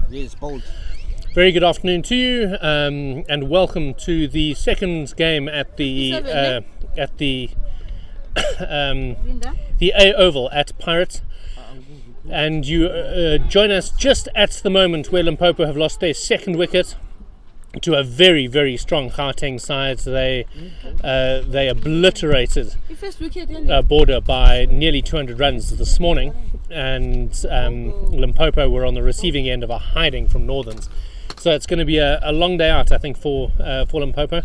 Yes, bold. Very good afternoon to you, and welcome to the second game at the A Oval at Pirates. And you join us just at the moment where Limpopo have lost their second wicket to a very, very strong Gauteng side. They obliterated Border by nearly 200 runs this morning, and Limpopo were on the receiving end of a hiding from Northerns. So it's going to be a long day out, I think, for Limpopo.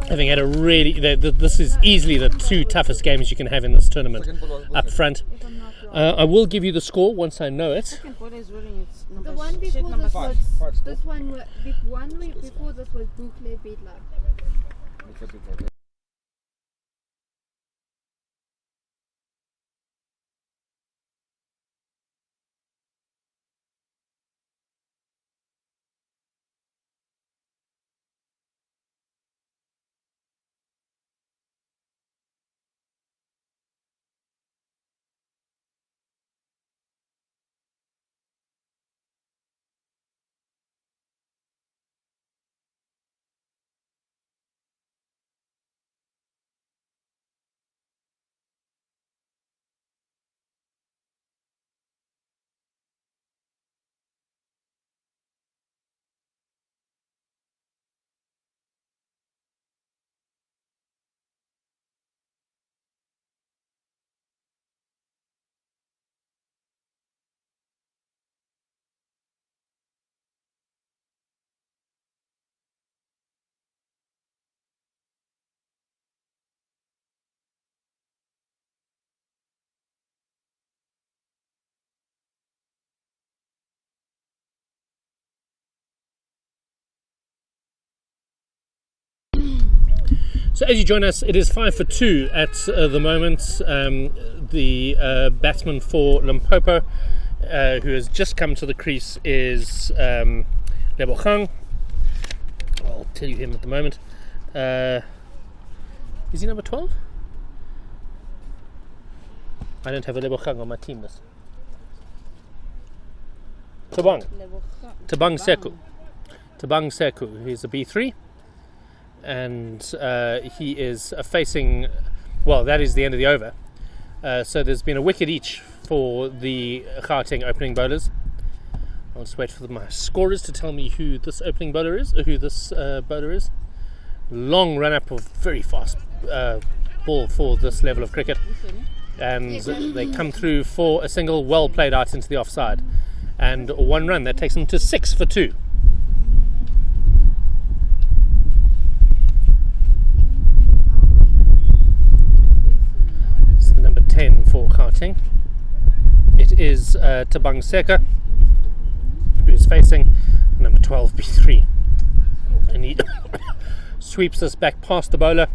Having had a really, this is easily the two toughest games you can have in this tournament up front. I will give you the score once I know it. The one before this was this one. Before this was Bukle Bedlar. So as you join us, it is 5 for 2 at the moment. The batsman for Limpopo, who has just come to the crease, is Gauteng. I'll tell you him at the moment. Is he number 12? I don't have a Gauteng on my team list. Thabang Seku. He's a B3. And he is facing, well, that is the end of the over. So there's been a wicket each for the Gauteng opening bowlers. I'll just wait for my scorers to tell me who this opening bowler is, or who this bowler is. Long run up of very fast ball for this level of cricket. And they come through for a single, well played out into the offside. And one run, that takes them to 6 for 2. Number 10 for Gauteng. It is Thabang Seku, who is facing number 12 B3, and he sweeps us back past the bowler.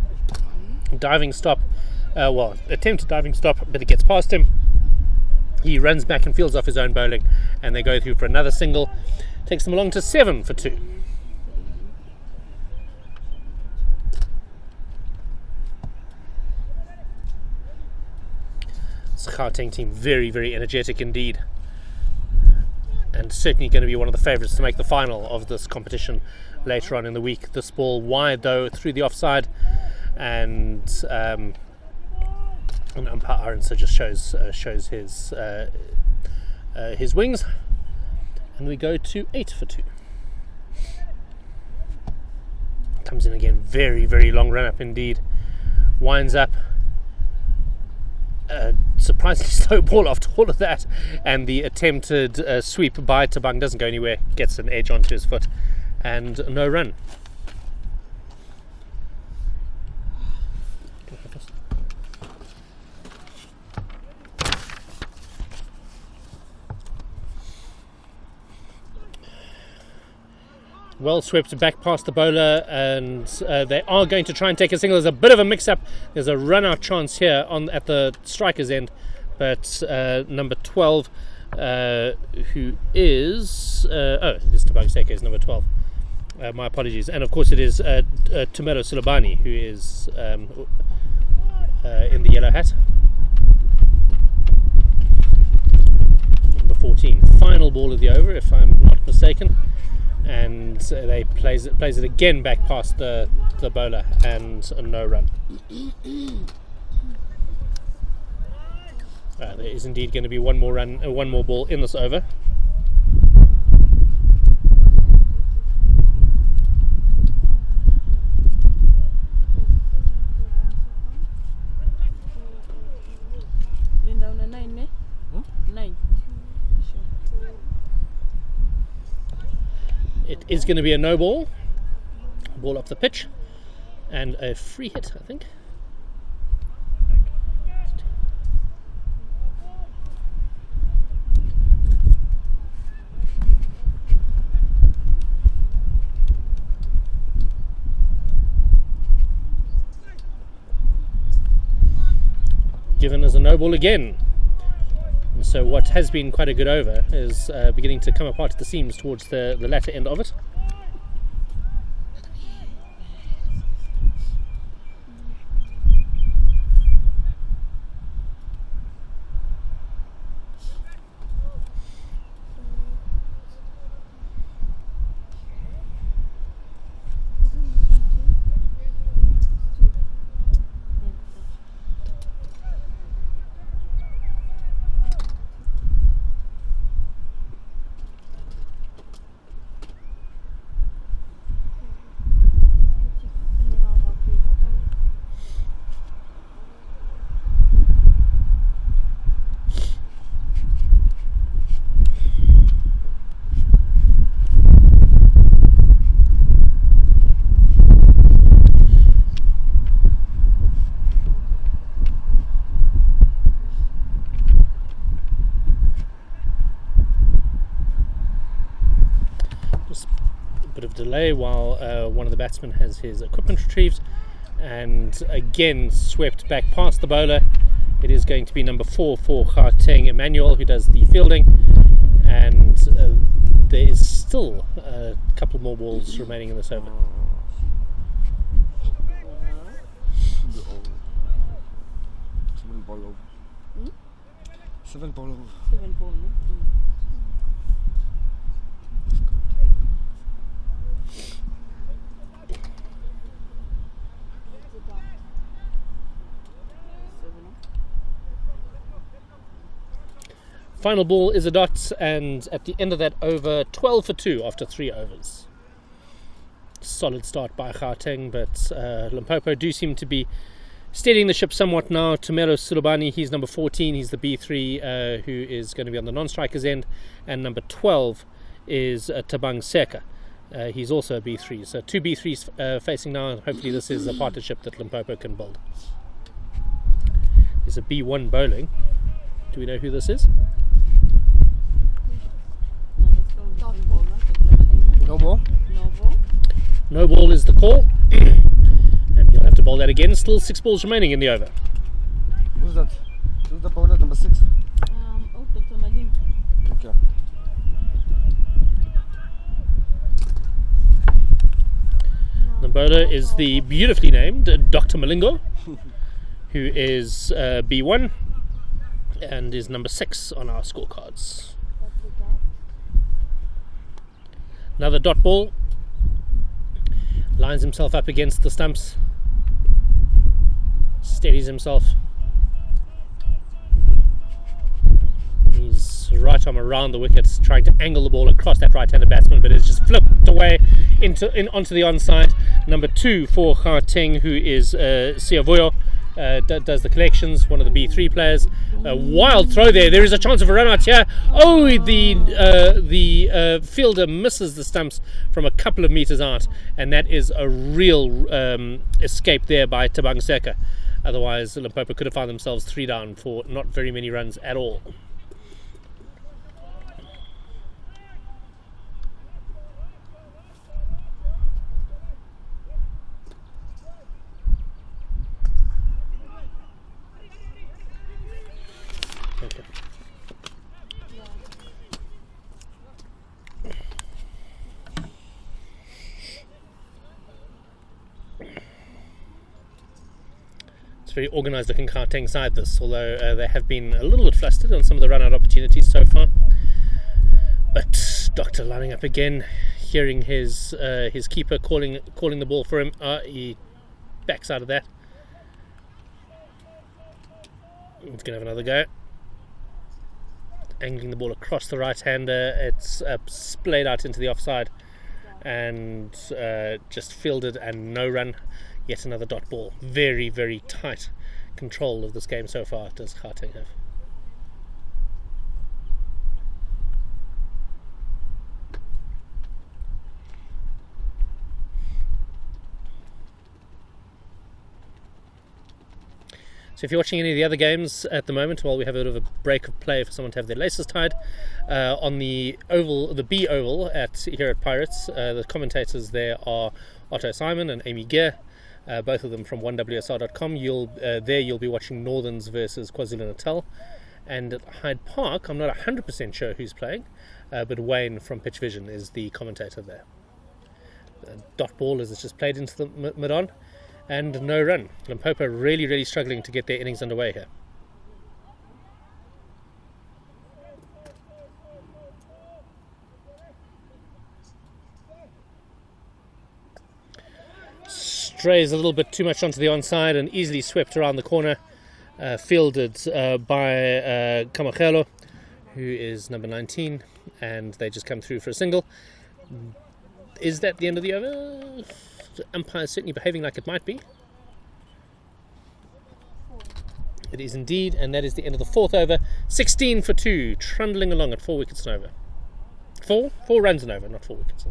Diving stop, attempted diving stop, but it gets past him. He runs back and fields off his own bowling, and they go through for another single. Takes them along to 7 for 2. The Gauteng team very, very energetic indeed, and certainly going to be one of the favourites to make the final of this competition later on in the week. This ball wide though through the offside, and umpire Aronson just shows his wings, and we go to 8 for 2. Comes in again, very, very long run up indeed, winds up. Surprisingly slow ball after all of that, and the attempted sweep by Thabang doesn't go anywhere, gets an edge onto his foot, and no run. Well swept back past the bowler, and they are going to try and take a single. There's a bit of a mix-up. There's a run-out chance here at the striker's end, but number 12, who is this Thabang Seku is number 12. My apologies, and of course it is Tumelo Silabani who is in the yellow hat. Number 14. 14. Final ball of the over, if I'm not mistaken. And they plays it again back past the bowler, and a no run. There is indeed going to be one more ball in this over. It is going to be a no ball. Ball off the pitch. And a free hit, I think. Given as a no ball again. And so what has been quite a good over is beginning to come apart at the seams towards the latter end of it. Bit of delay while one of the batsmen has his equipment retrieved, and again swept back past the bowler. It is going to be number 4 for Gauteng, Emmanuel, who does the fielding, and there is still a couple more balls remaining in this over. Seven ball over. Final ball is a dot, and at the end of that over, 12 for 2 after 3 overs. Solid start by Gauteng, but Limpopo do seem to be steadying the ship somewhat now. Tumelo Sulubani, he's number 14, he's the B3 who is going to be on the non-strikers end, and number 12 is Thabang Seka. He's also a B3, so 2 B3s facing now, and hopefully this is a partnership that Limpopo can build. There's a B1 bowling. Do we know who this is? No ball? No ball is the call. And he'll have to bowl that again. Still 6 balls remaining in the over. Who's that? Who's the bowler, number 6? Okay. The bowler is the beautifully named Dr. Malingo, who is B1 and is number 6 on our scorecards. Another dot ball. Lines himself up against the stumps. Steadies himself. He's right arm around the wickets, trying to angle the ball across that right-handed batsman, but it's just flipped away onto the onside. Number 2 for Gauteng, who is Siavoyo, does the collections, one of the B3 players. A wild throw there. There is a chance of a run out here. Oh, the fielder misses the stumps from a couple of meters out, and that is a real escape there by Thabang Seka. Otherwise, Limpopo could have found themselves 3 down for not very many runs at all. Okay. It's very organised looking Gauteng side this, although they have been a little bit flustered on some of the run-out opportunities so far. Doctor lining up again, hearing his keeper calling the ball for him. He backs out of that. He's going to have another go. Angling the ball across the right-hander. It's splayed out into the offside and just fielded and no run. Yet another dot ball. Very, very tight control of this game so far does Gauteng have. So if you're watching any of the other games at the moment, while we have a bit of a break of play for someone to have their laces tied, on the oval, the B oval here at Pirates, the commentators there are Otto Simon and Amy Gear, both of them from 1WSR.com. You'll be watching Northerns versus KwaZulu-Natal, and at Hyde Park, I'm not 100% sure who's playing, but Wayne from Pitch Vision is the commentator there. Dot ball as it's just played into the mid-on. And no run. Limpopo really struggling to get their innings underway here. Strays a little bit too much onto the onside and easily swept around the corner. Fielded by Kamachelo, who is number 19, and they just come through for a single. Is that the end of the over? The umpire is certainly behaving like it might be. It is indeed, and that is the end of the fourth over. 16 for 2, trundling along at 4 wickets and over. 4 runs and over, not 4 wickets.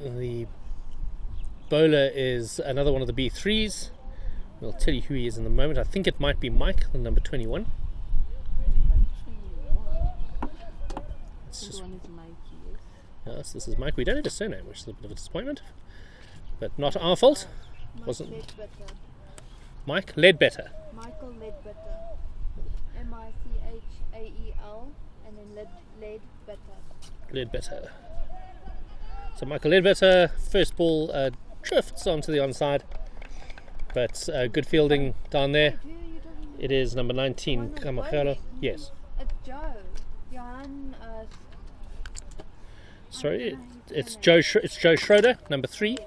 The bowler is another one of the B3s. We'll tell you who he is in a moment. I think it might be Mike, the number 21. Yes, this is Mike. We don't have a surname, which is a bit of a disappointment, but not our fault. Wasn't Mike Ledbetter? Michael Ledbetter. Michael, and then Ledbetter. Ledbetter. So Michael Ledbetter, first ball drifts onto the onside, but good fielding down there. It is number 19, Kamachelo. Yes. It's Joe. Johan. Sorry, it's Joe Schroeder, number 3.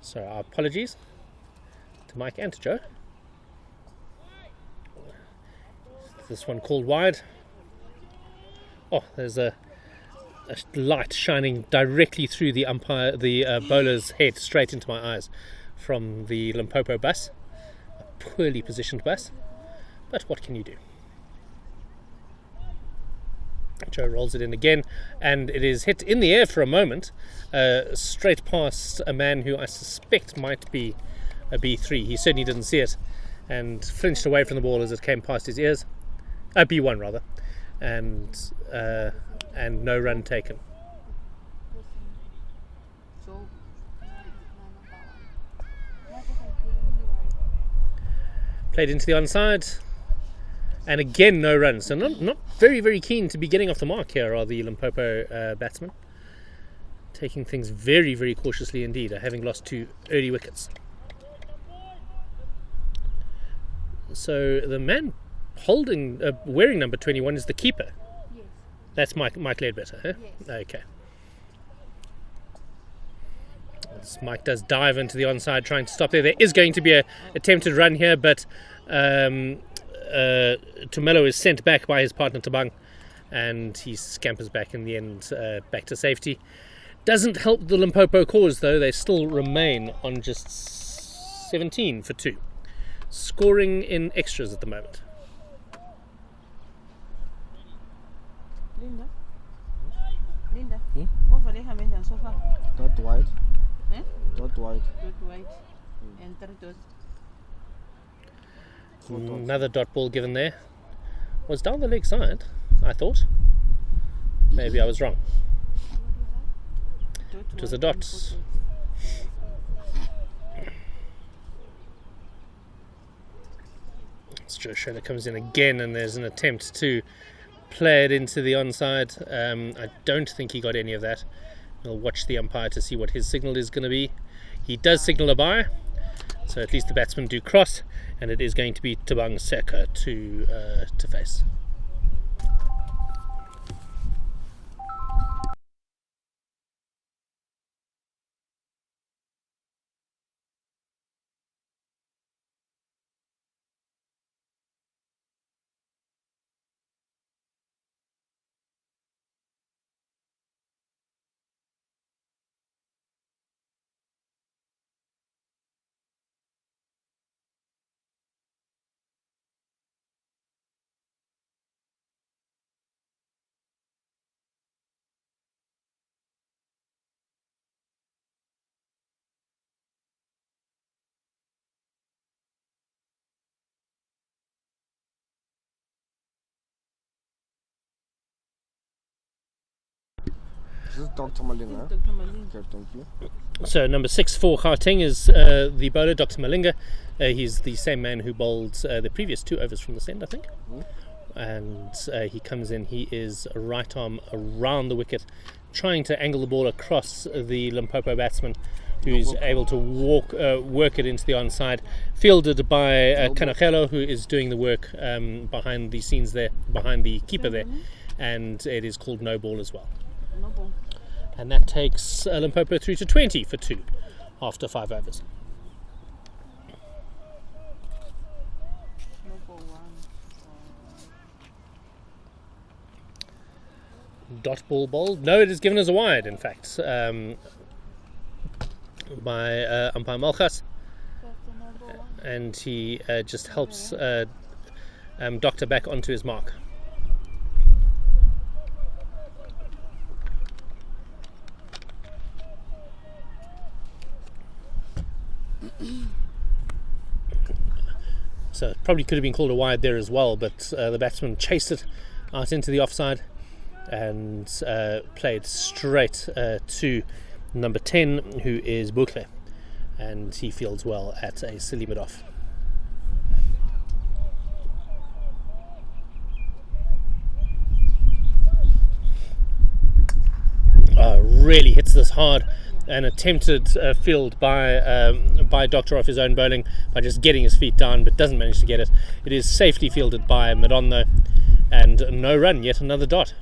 So our apologies to Mike and to Joe. This one called wide. Oh, there's a light shining directly through the bowler's head, straight into my eyes from the Limpopo bus. A poorly positioned bus, but what can you do? Joe rolls it in again, and it is hit in the air for a moment, straight past a man who I suspect might be a B3. He certainly didn't see it, and flinched away from the ball as it came past his ears. B1 rather, and no run taken. Played into the onside. And again, no runs. So not very keen to be getting off the mark here are the Limpopo batsmen. Taking things very cautiously indeed, having lost 2 early wickets. So the man wearing number 21 is the keeper. Yes. That's Mike Ledbetter, huh? Yes. Okay. As Mike does dive into the onside, trying to stop there. There is going to be an attempted run here, but Tumelo is sent back by his partner Tabang, and he scampers back in the end, back to safety. Doesn't help the Limpopo cause though. They still remain on just 17 for 2, scoring in extras at the moment. Linda, over there, how many so far? Dot wide. Eh? Dot wide. Dot wide. And 3 dots. Another dot ball given there. Was down the leg side, I thought. Maybe I was wrong. It was a dot. Joe Schroeder comes in again, and there's an attempt to play it into the onside. I don't think he got any of that. We'll watch the umpire to see what his signal is going to be. He does signal a bye, so at least the batsmen do cross, and it is going to be Tabang Seka to face. This is Dr. Malinga. Dr. Malinga. Okay, thank you. So number 6 for Gauteng is the bowler, Dr. Malinga. He's the same man who bowled the previous 2 overs from the send, I think. And he comes in, he is right arm around the wicket, trying to angle the ball across the Limpopo batsman, who's able to work it into the onside. Fielded by Kanakelo, who is doing the work behind the scenes there, behind the keeper there. And it is called no ball as well. No ball. And that takes Limpopo through to 20 for 2 after 5 overs. No ball 1. Dot ball bowled. No, it is given as a wide, in fact, by umpire Malchas. And he just helps Doctor back onto his mark. So it probably could have been called a wide there as well, but the batsman chased it out into the offside and played straight to number 10, who is Bukle, and he fields well at a silly mid-off. Really hits this hard. An attempted field by Doctor off his own bowling by just getting his feet down, but doesn't manage to get it. It is safely fielded by Madon though, and no run, yet another dot.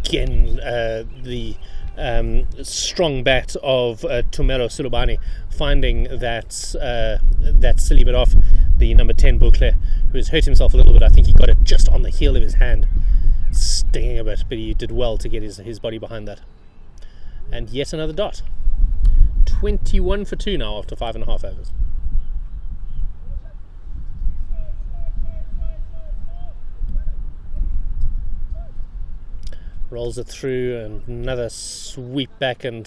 Again, the strong bat of Tumelo Sulubani finding that silly bit off the number 10 Bukle, who has hurt himself a little bit. I think he got it just on the heel of his hand, stinging a bit, but he did well to get his body behind that. And yet another dot. 21 for 2 now after 5.5 overs. Rolls it through, and another sweep back, and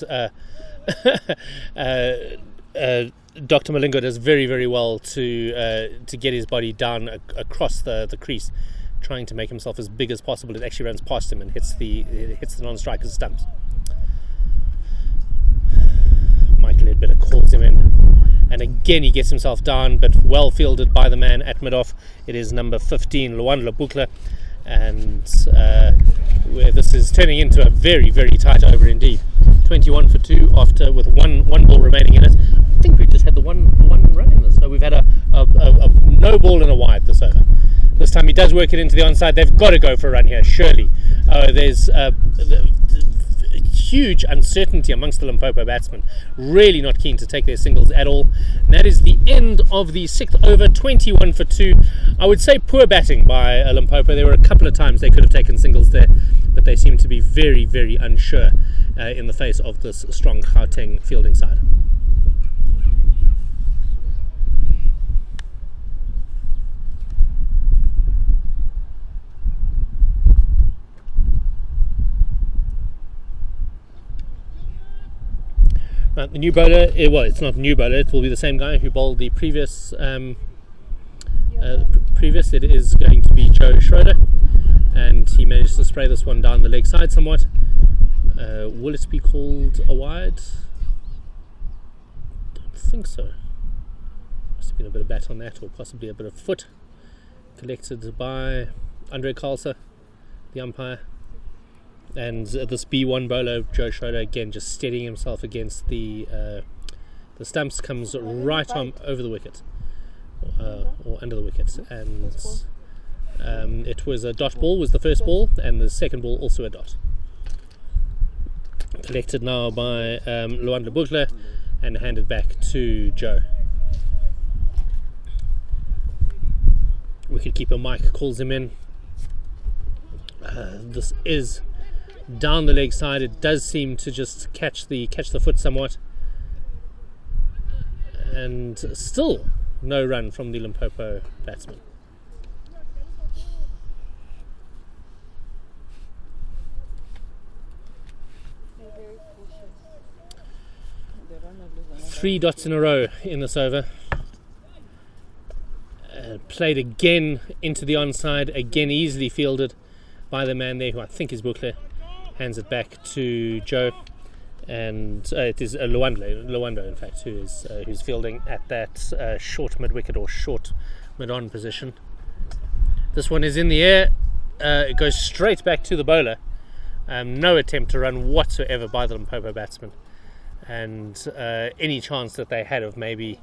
Dr. Malinga does very, very well to get his body down across the crease, trying to make himself as big as possible. It actually runs past him and hits the non-striker's stumps. Michael Ledbetter calls him in, and again he gets himself down, but well fielded by the man at mid-off. It is number 15, Luandla Bukle, and where this is turning into a very, very tight over indeed. 21 for 2 after, with one ball remaining in it. I think we just had the one run in this. So we've had a no ball and a wide this over. This time he does work it into the onside. They've got to go for a run here, surely. There's huge uncertainty amongst the Limpopo batsmen, really not keen to take their singles at all. And that is the end of the 6th over, 21 for 2. I would say poor batting by Limpopo. There were a couple of times they could have taken singles there, but they seem to be very, very unsure in the face of this strong Gauteng fielding side. The new bowler, it's not a new bowler, it will be the same guy who bowled the previous. It is going to be Joe Schroeder, and he managed to spray this one down the leg side somewhat. Will it be called a wide? Don't think so. Must have been a bit of bat on that, or possibly a bit of foot collected by Andre Carlser, the umpire. And this B1 bowler, Joe Schroeder, again just steadying himself against the stumps, comes right on over the wicket, or under the wicket, and it was a dot ball, was the first ball, and the second ball also a dot. Collected now by Luanda Bugler and handed back to Joe. Wicketkeeper Mike calls him in. This is down the leg side. It does seem to just catch the foot somewhat, and still no run from the Limpopo batsman. Three dots in a row in this over. Played again into the onside, again easily fielded by the man there, who I think is Bukle. Hands it back to Joe, and it is Luando in fact, who's fielding at that short mid-wicket or short mid-on position. This one is in the air. It goes straight back to the bowler. No attempt to run whatsoever by the Limpopo batsman, and any chance that they had of maybe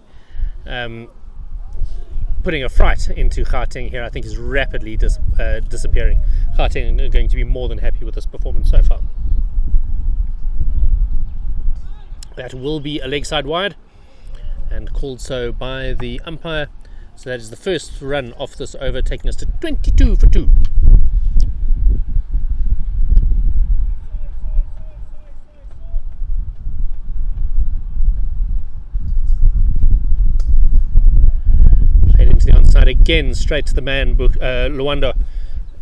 putting a fright into Gauteng here, I think, is rapidly disappearing. Gauteng are going to be more than happy with this performance so far. That will be a leg side wide, and called so by the umpire. So that is the first run off this over, taking us to 22 for 2. Again, straight to the man, Luando,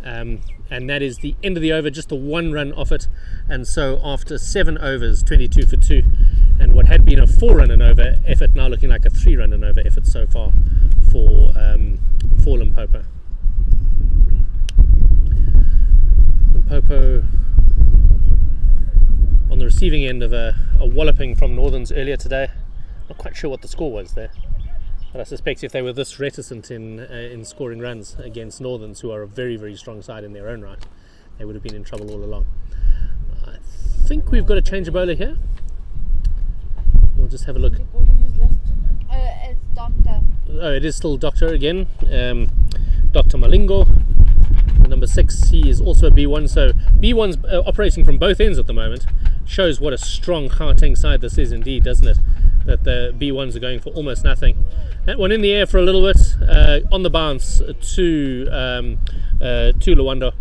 and that is the end of the over. Just the one run off it, and so after 7 overs, 22 for 2, and what had been a 4-run and over effort now looking like a 3-run and over effort so far for Limpopo. Limpopo on the receiving end of a walloping from Northerns earlier today. Not quite sure what the score was there, but I suspect if they were this reticent in scoring runs against Northerns, who are a very, very strong side in their own right, they would have been in trouble all along. I think we've got to change a bowler here. We'll just have a look. It's Doctor. Oh, it is still Doctor again. Dr. Malingo, number 6. He is also a B1. So B1's operating from both ends at the moment. Shows what a strong Gauteng side this is indeed, doesn't it? That the B1s are going for almost nothing. That one in the air for a little bit, on the bounce to Luando,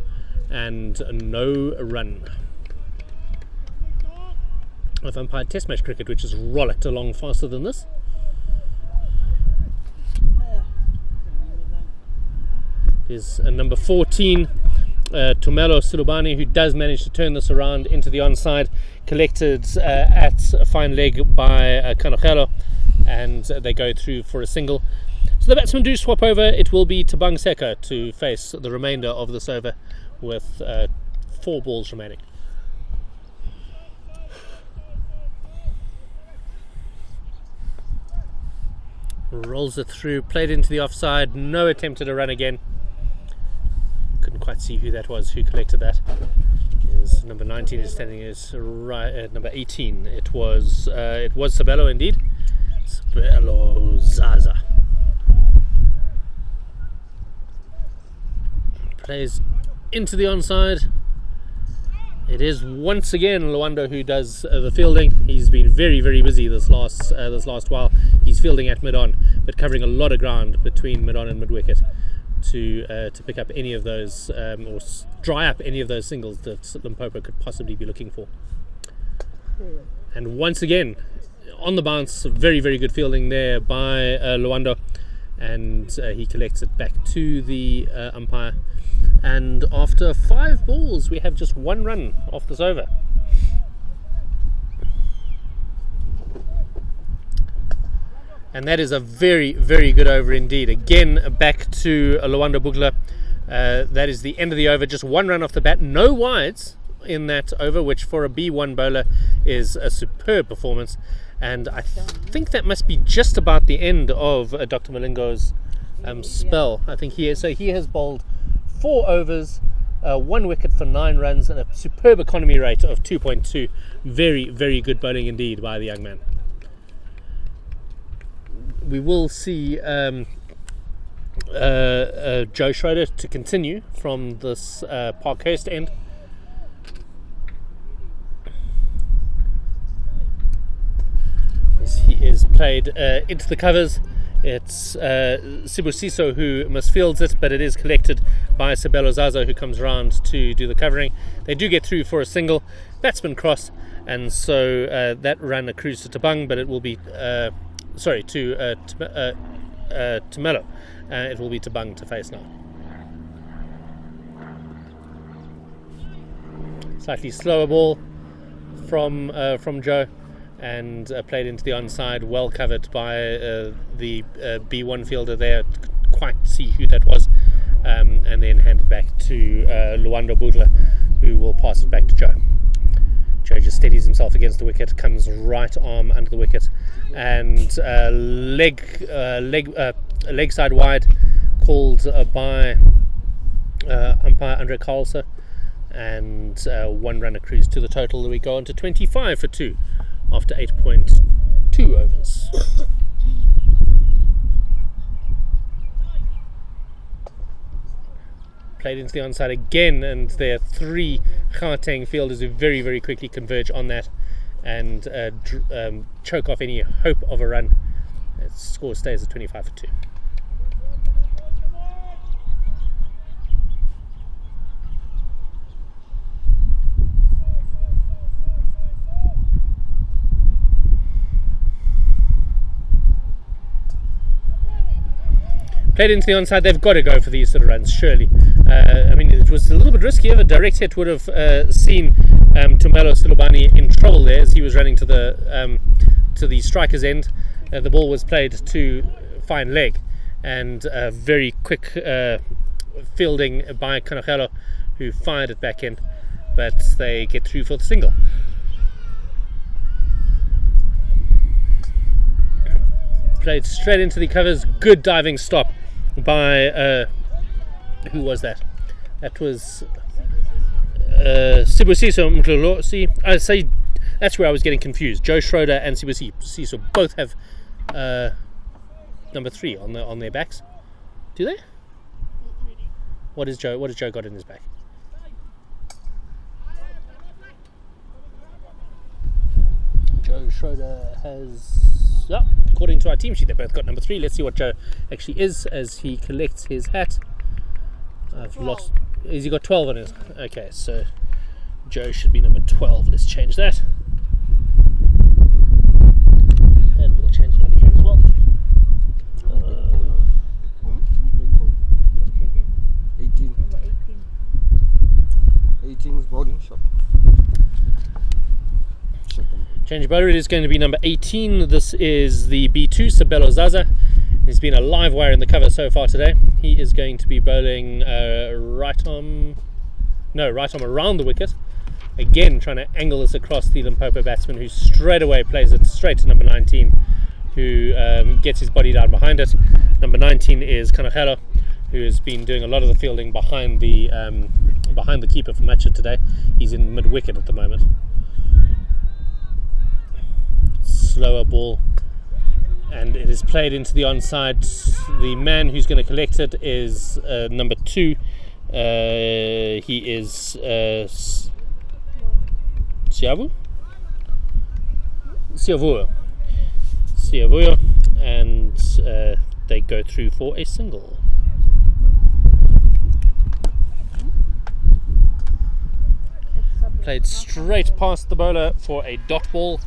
and no run. I've umpired Test match cricket, which has rollicked along faster than this. There's number 14, Tumelo Silubani, who does manage to turn this around into the onside, collected at a fine leg by Kanokelo, and they go through for a single. So the batsmen do swap over. It will be Tabang Seka to face the remainder of this over with 4 balls remaining. Rolls it through, played into the offside, no attempt at a run again. Couldn't quite see who that was, who collected that. Is number 19 is standing as right at number 18. It was Sabelo indeed. Sabelo Zaza. Plays into the onside. It is once again Luando who does the fielding. He's been very, very busy this last while. He's fielding at mid-on, but covering a lot of ground between mid-on and mid-wicket to pick up any of those or dry up any of those singles that Limpopo could possibly be looking for. And once again, on the bounce, very, very good fielding there by Luando, and he collects it back to the umpire. And after 5 balls, we have just 1 run off this over. And that is a very, very good over indeed. Again, back to Luanda Bugla. That is the end of the over. Just 1 run off the bat. No wides in that over, which for a B1 bowler is a superb performance. And I think that must be just about the end of Dr. Malingo's spell. I think he has bowled 4 overs, 1 wicket for 9 runs and a superb economy rate of 2.2. Very, very good bowling indeed by the young man. We will see Joe Schroeder to continue from this Parkhurst end. As he is played into the covers, it's Sibusiso who misfields it, but it is collected by Sabelo Zaza, who comes round to do the covering. They do get through for a single, batsman cross, and so that run accrues to Tabang, but it will be to Melo. It will be Tabang to face now. Slightly slower ball from Joe, and played into the onside, well covered by the B1 fielder there. Couldn't quite see who that was, and then handed back to Luando Budla, who will pass it back to Joe. Joe just steadies himself against the wicket, comes right arm under the wicket, and leg side wide, called by umpire Andre Carlser, and 1 run accrues to the total. We go on to 25 for 2 after 8.2 overs. Played into the onside again, and there are 3 Gauteng fielders who very, very quickly converge on that and choke off any hope of a run. The score stays at 25 for 2. Played into the onside. They've got to go for these sort of runs, surely. I mean, it was a little bit riskier. A direct hit would have seen Tumelo Silubani in trouble there as he was running to the striker's end. The ball was played to fine leg, and very quick fielding by Kanachelo, who fired it back in, but they get through for the single. Played straight into the covers. Good diving stop by who was that? That was Sibusiso Mtolosi. I say that's where I was getting confused. Joe Schroeder and Sibusiso both have number 3 on their backs. Do they? What has Joe got in his back? Joe Schroeder has, according to our team sheet, they both got number 3. Let's see what Joe actually is as he collects his hat. I've lost. Has he got 12 on his? Okay, so Joe should be number 12. Let's change that. And we'll change it over here as well. 18 is bowling shot. Change bowler, it is going to be number 18. This is the B2, Sabelo Zaza. He's been a live wire in the cover so far today. He is going to be bowling right arm around the wicket. Again, trying to angle this across the Limpopo batsman, who straight away plays it straight to number 19, who gets his body down behind it. Number 19 is Kanachelo, who has been doing a lot of the fielding behind the keeper for much of today. He's in mid-wicket at the moment. Slower ball, and it is played into the onside. The man who's going to collect it is number 2. He is Siavuyo, and they go through for a single. Played straight past the bowler for a dot ball.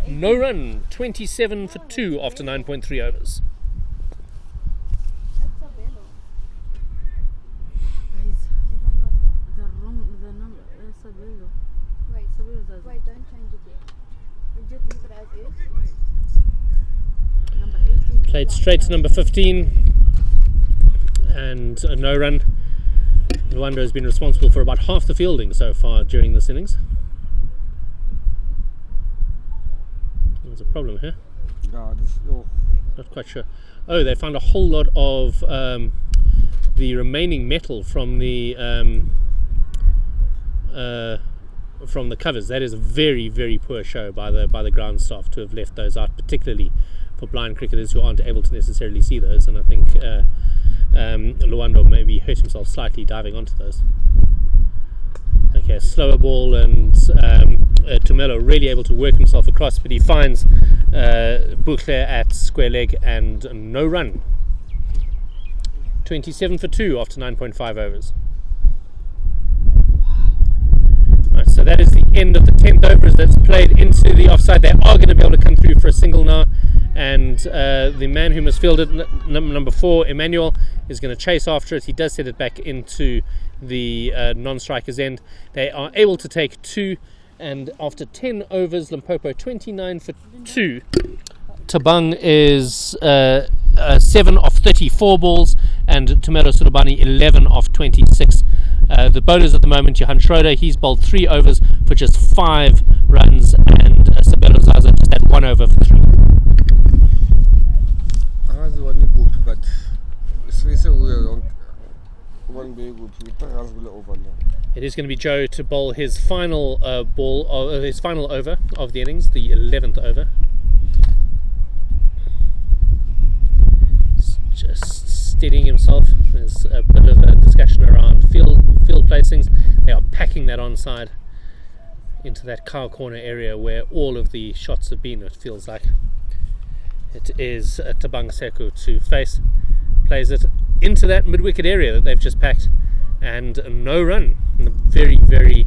No run, 27 for 2 after 9.3 overs. Wait, don't change it yet. Just leave it as is. Played straight to number 15 and a no run. Luando has been responsible for about half the fielding so far during this innings. There's a problem here. Not quite sure. Oh, they found a whole lot of the remaining metal from the from the covers. That is a very, very poor show by the ground staff to have left those out, particularly for blind cricketers who aren't able to necessarily see those. And I think Luando maybe hurt himself slightly diving onto those. Okay, slower ball, and Tumelo really able to work himself across, but he finds Bouclair at square leg and no run. 27 for 2 after 9.5 overs. Right, so that is the end of the 10th overs. That's played into the offside. They are going to be able to come through for a single now, and the man who must field it, number 4, Emmanuel, is going to chase after it. He does set it back into the non-striker's end. They are able to take 2, and after 10 overs, Limpopo 29 for 2. Tabang is 7 of 34 balls, and Tumelo Sulubani 11 of 26. The bowlers at the moment, Johan Schroeder, he's bowled 3 overs for just 5 runs, and Sabelo Zaza just had 1 over for 3. But it is going to be Joe to bowl his final his final over of the innings, the 11th over. Just steadying himself. There's a bit of a discussion around field placings. They are packing that onside into that cow corner area where all of the shots have been, it feels like. It is Tabang Seko to face, plays it into that mid-wicket area that they've just packed, and no run. And the very, very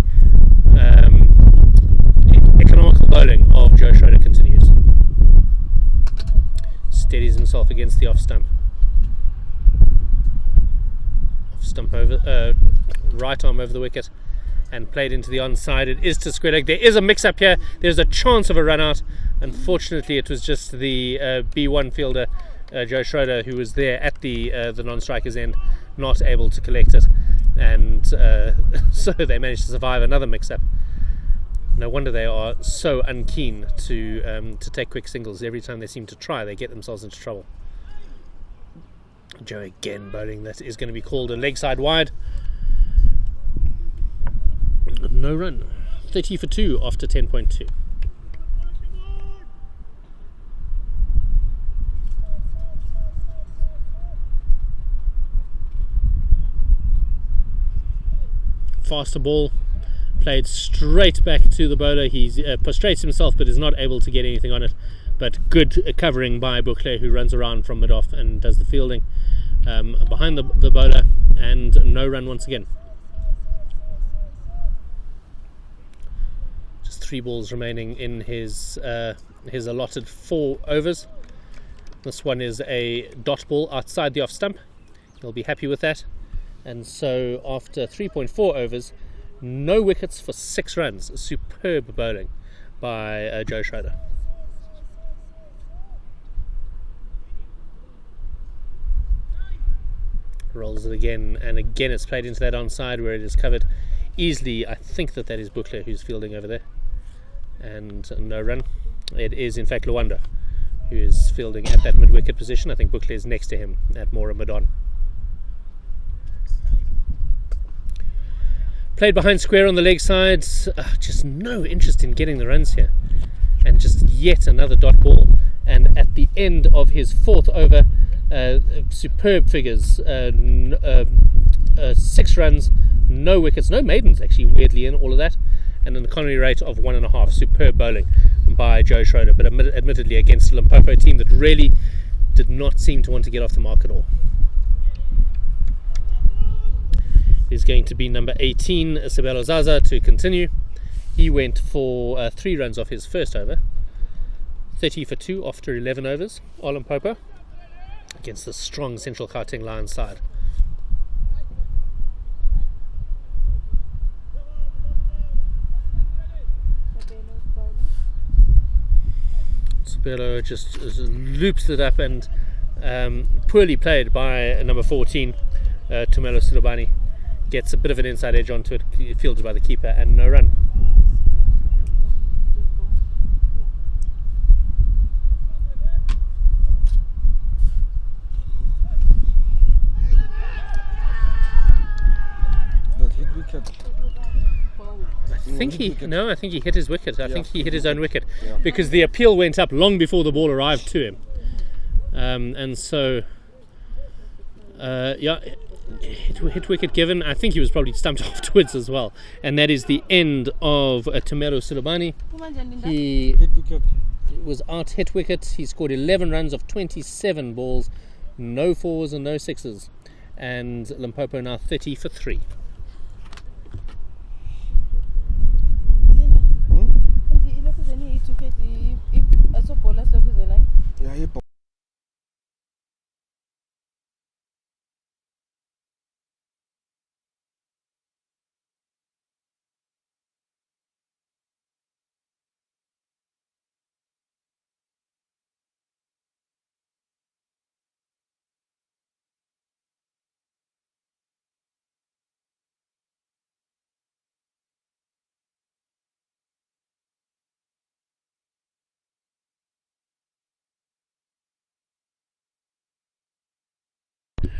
economical bowling of Joe Schroeder continues. Steadies himself against the off stump. Over right arm over the wicket and played into the onside. It is to square leg. There is a mix-up here. There's a chance of a run-out. Unfortunately, it was just the B1 fielder, Joe Schroeder, who was there at the non-striker's end, not able to collect it, and so they managed to survive another mix-up. No wonder they are so unkeen to take quick singles. Every time they seem to try, they get themselves into trouble. Joe again bowling. That is going to be called a leg side wide. No run. 30 for 2 after 10.2. Faster ball played straight back to the bowler. He prostrates himself but is not able to get anything on it. But good covering by Bouclair, who runs around from mid-off and does the fielding behind the bowler, and no run once again. Just 3 balls remaining in his allotted 4 overs. This one is a dot ball outside the off stump. He'll be happy with that. And so after 3.4 overs, no wickets for 6 runs. Superb bowling by Joe Schroeder. Rolls it again, and again it's played into that onside where it is covered easily. I think that is Bouclair who's fielding over there, and no run. It is in fact Luanda who is fielding at that mid-wicket position. I think Bouclair is next to him at more mid-on. Played behind square on the leg sides. Just no interest in getting the runs here, and just yet another dot ball. And at the end of his 4th over, superb figures, 6 runs, no wickets, no maidens actually, weirdly, in all of that, and an economy rate of 1.5. Superb bowling by Joe Schroeder, but admittedly against a Limpopo team that really did not seem to want to get off the mark at all. Is going to be number 18, Sabelo Zaza, to continue. He went for 3 runs off his first over. 30 for 2 after 11 overs, Limpopo, against the strong Central Gauteng Lions side. Sabelo just loops it up, and poorly played by number 14, Tumelo Sulubani. Gets a bit of an inside edge onto it, fielded by the keeper, and no run. think he hit his wicket. I think he hit his own wicket Yeah. because the appeal went up long before the ball arrived to him, and so hit wicket given. I think he was probably stumped afterwards as well, and that is the end of Tumelo Sulubani. He Hit wicket. was out hit wicket. He scored 11 runs of 27 balls, no fours and no sixes, and Limpopo now 30 for 3. Yeah, he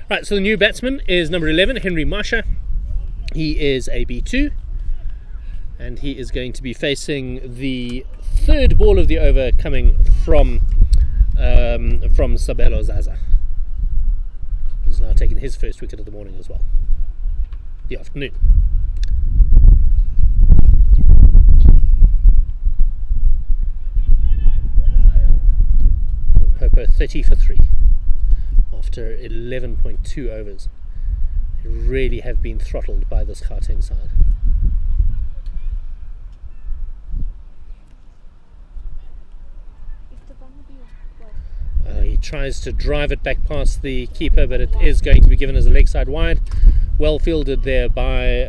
Right, so the new batsman is number 11, Henry Marsha. He is a B2, and he is going to be facing the third ball of the over coming from Sabelo Zaza, who's now taken his first wicket of the morning as well, the afternoon. Limpopo 30 for 3. After 11.2 overs. They really have been throttled by this Gauteng side. He tries to drive it back past the keeper, but it is going to be given as a leg side wide. Well fielded there by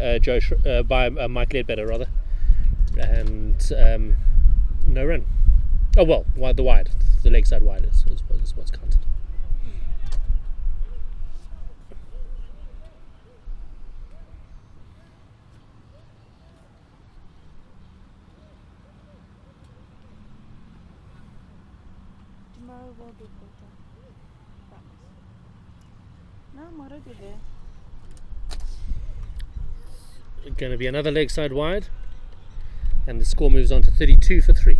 Mike Ledbetter rather, and no run. Oh well, the wide, the leg side wide is what's counted. Tomorrow will be better. No, I'm already there. Going to be another leg side wide, and the score moves on to 32 for 3.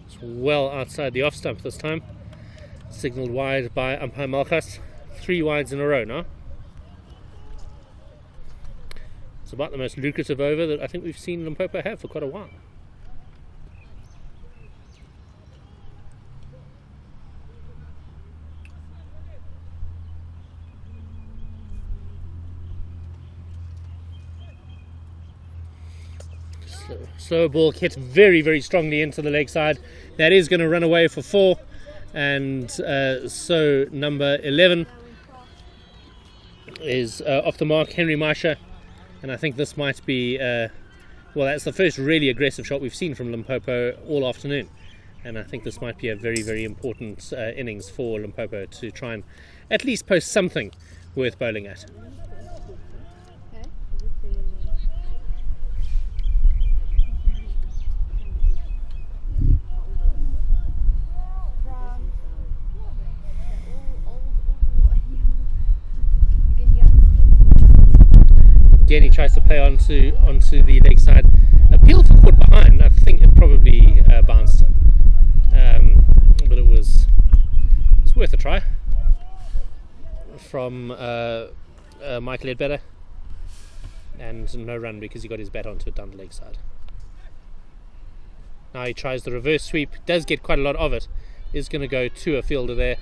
It's well outside the off stump this time. Signalled wide by umpire Malchus. 3 wides in a row now. It's about the most lucrative over that I think we've seen Limpopo have for quite a while. Slow ball hit very, very strongly into the leg side. That is going to run away for 4. And so number 11 is off the mark, Henry Marsha. And I think this might be, well, that's the first really aggressive shot we've seen from Limpopo all afternoon. And I think this might be a very, very important innings for Limpopo to try and at least post something worth bowling at. Again, he tries to play onto the leg side. Appeal for caught behind. I think it probably bounced, but it was worth a try from Mike Ledbetter, and no run because he got his bat onto it down the leg side. Now he tries the reverse sweep. Does get quite a lot of it. Is going to go to a fielder there.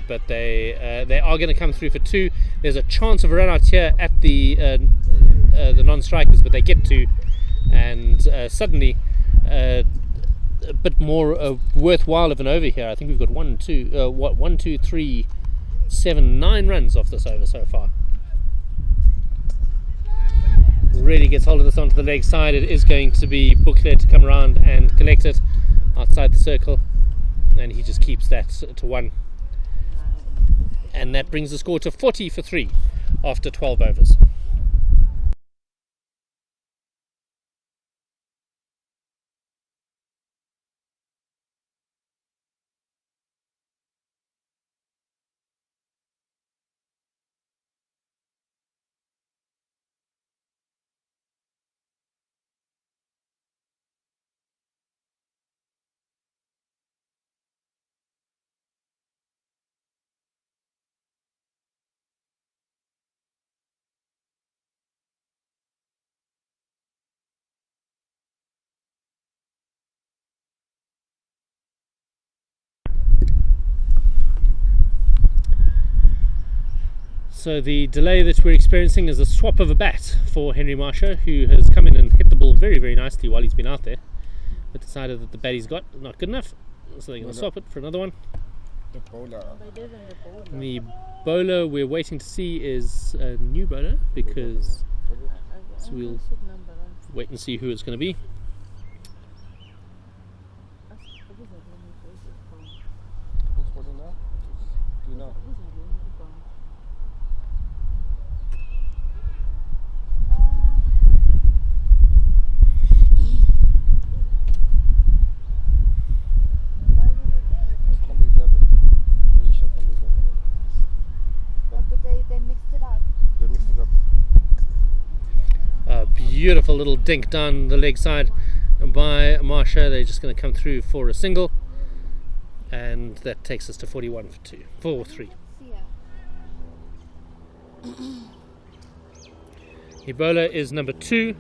But they are going to come through for 2. There's a chance of a run out here at the non-strikers, but they get 2, and suddenly a bit more worthwhile of an over here. I think we've got 1, 2, 3, 7, 9 runs off this over so far. Really gets hold of this onto the leg side. It is going to be Booklet to come around and collect it outside the circle, and he just keeps that to 1. And that brings the score to 40 for 3 after 12 overs. So the delay that we're experiencing is a swap of a bat for Henry Marsha, who has come in and hit the ball very, very nicely while he's been out there, but decided that the bat he's got is not good enough, so they're going to swap it for another one. The bowler. And the bowler we're waiting to see is a new bowler, because so we'll wait and see who it's going to be. Who's bowling now? Do you know? They mixed it up. They mixed it up. A beautiful little dink down the leg side by Marsha. They're just going to come through for a single, and that takes us to 41 for 3. The bowler is number 2,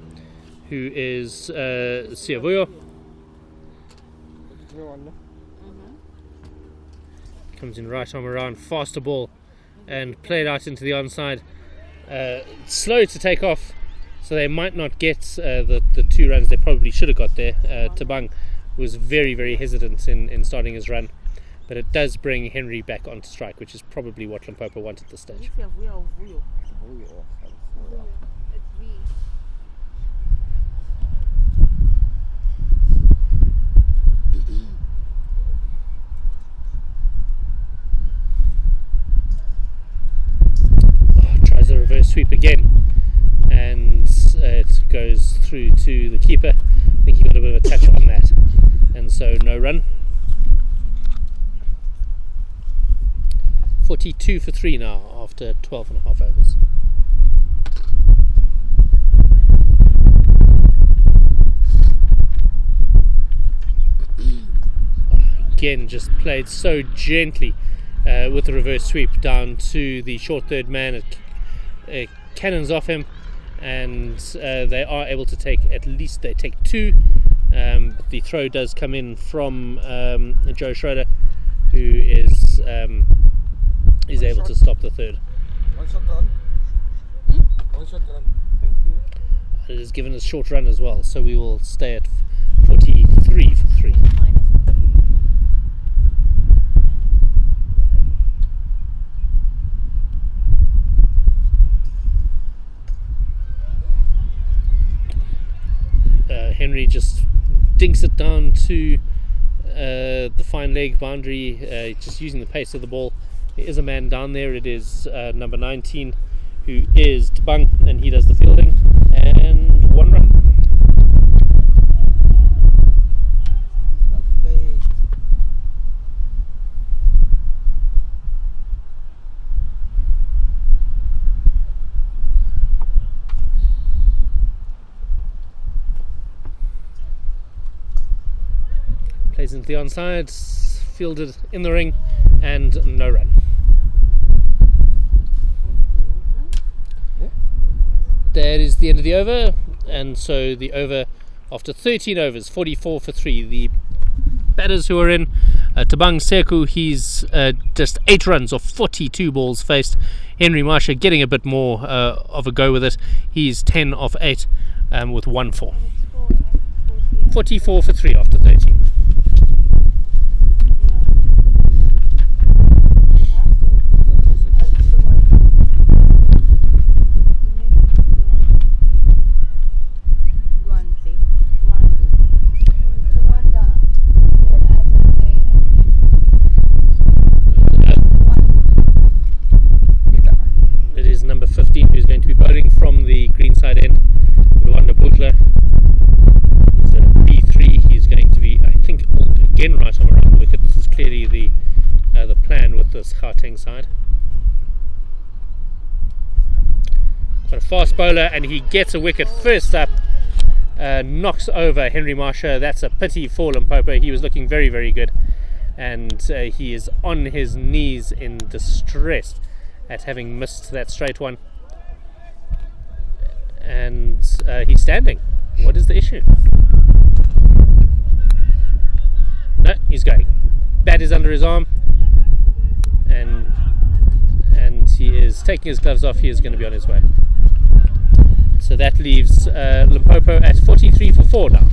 who is Siavuyo. Comes in right arm around, faster ball, and played out into the onside. Slow to take off, so they might not get the 2 runs they probably should have got there. Tabang was very, very hesitant in starting his run, but it does bring Henry back onto strike, which is probably what Limpopo wanted at this stage. Tries a reverse sweep again, and it goes through to the keeper. I think he got a bit of a touch on that, and so no run. 42 for 3 now after 12 and a half overs. Again, just played so gently with the reverse sweep down to the short third man. It cannons off him, and they are able to take, at least they take 2. But the throw does come in from Joe Schroeder, who is able to stop the third. One shot run. One shot run. Thank you. It is given a short run as well, so we will stay at 43 for 3. Henry just dinks it down to the fine leg boundary, just using the pace of the ball. There is a man down there. It is number 19, who is Tabang, and he does the fielding, and 1 run. Plays into the onside, fielded in the ring, and no run. That is the end of the over, and so the over, after 13 overs, 44 for 3. The batters who are in, Tabang Seku, he's just 8 runs off 42 balls faced. Henry Marsha getting a bit more of a go with it. He's 10 off 8 with 1-4. 44 for 3 after 13. It is number 15 who's going to be bowling from the green side end. Luanda Butler. He's a B3. He's going to be, I think, again right on around the wicket. This is clearly the plan with this Gauteng side. Quite a fast bowler, and he gets a wicket first up. Knocks over Henry Marsha. That's a pity for Limpopo. He was looking very, very good, and he is on his knees in distress at having missed that straight one, and he's standing. What is the issue? No, he's going. Bat is under his arm, and he is he's taking his gloves off. He is going to be on his way. So that leaves Limpopo at 43 for 4 now.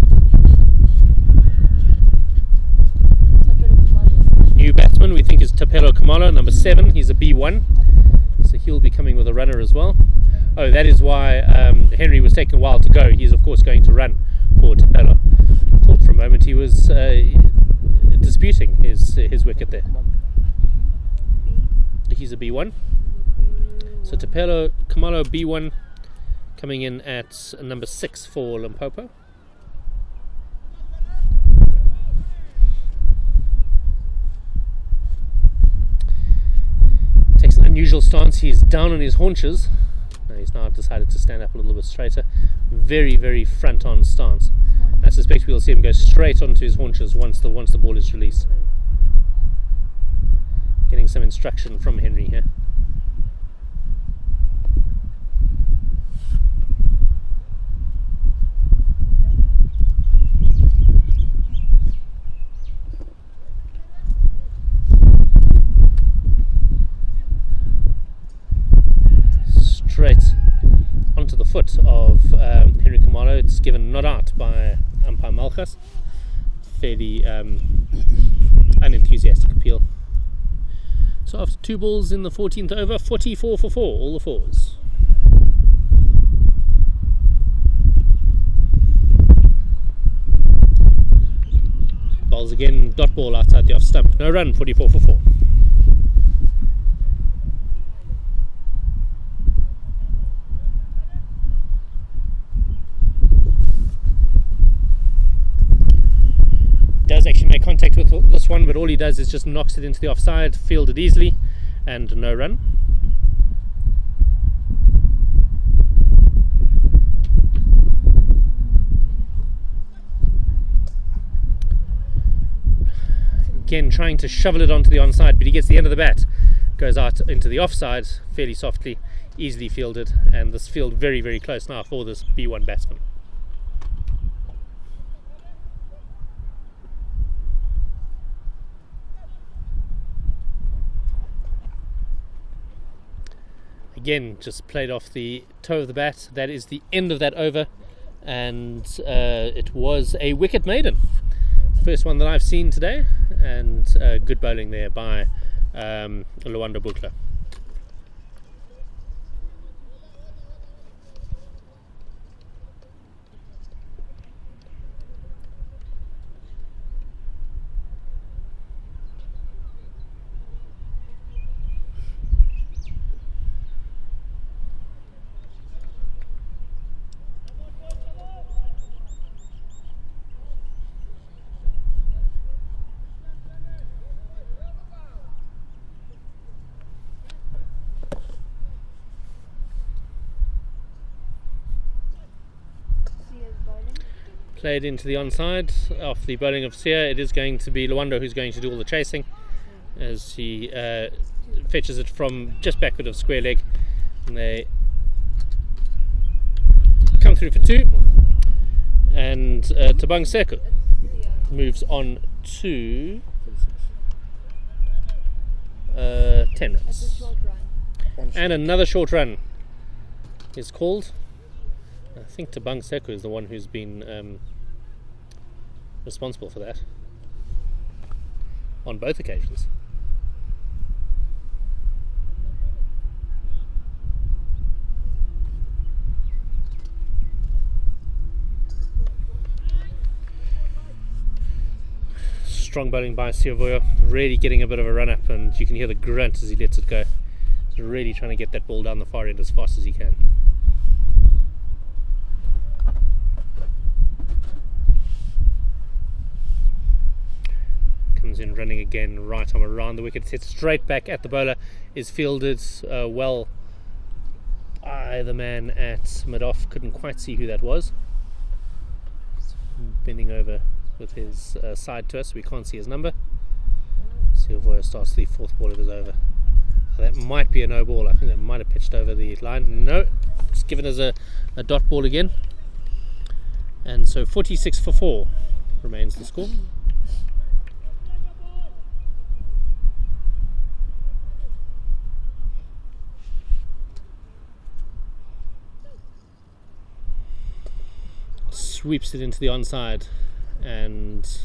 New batsman we think is Tapelo Kamalo, number 7. He's a B1, so he'll be coming with a runner as well. Oh, that is why Henry was taking a while to go. He's of course going to run for Tapelo. Thought for a moment he was disputing his wicket there. He's a B1. So Tapelo Kamalo B1 coming in at number 6 for Limpopo. Takes an unusual stance. He's down on his haunches. He's now decided to stand up a little bit straighter. Very, very front on stance. I suspect we'll see him go straight onto his haunches once the ball is released. Getting some instruction from Henry here. Straight onto the foot of Henry Kamalo. It's given not out by umpire Malchus. Fairly unenthusiastic appeal. So after 2 balls in the 14th over, 44 for 4, all the 4s. Bowls again, dot ball outside the off stump. No run, 44 for 4. Does actually make contact with this one, but all he does is just knocks it into the offside, fielded easily, and no run. Again trying to shovel it onto the onside, but he gets the end of the bat, goes out into the offside fairly softly, easily fielded, and this field very, very close now for this B1 batsman. Again, just played off the toe of the bat. That is the end of that over, and it was a wicket maiden. First one that I've seen today, and good bowling there by Luanda Bukla. Played into the onside off the bowling of Sia. It is going to be Luando who's going to do all the chasing as he fetches it from just backward of square leg, and they come through for 2, and Tabang Seku moves on to 10 runs, and another short run is called. I think Tabang Seku is the one who's been responsible for that on both occasions. Strong bowling by Siavoyo, really getting a bit of a run up, and you can hear the grunt as he lets it go. He's really trying to get that ball down the far end as fast as he can. Comes in running again, right arm around the wicket, hits straight back at the bowler, is fielded well by the man at mid-off. Couldn't quite see who that was. Bending over with his side to us, so we can't see his number. Silvoya starts the 4th ball of his over. That might be a no ball. I think that might have pitched over the line. No, it's given as a dot ball again. And so 46 for 4 remains the score. sweeps it into the onside and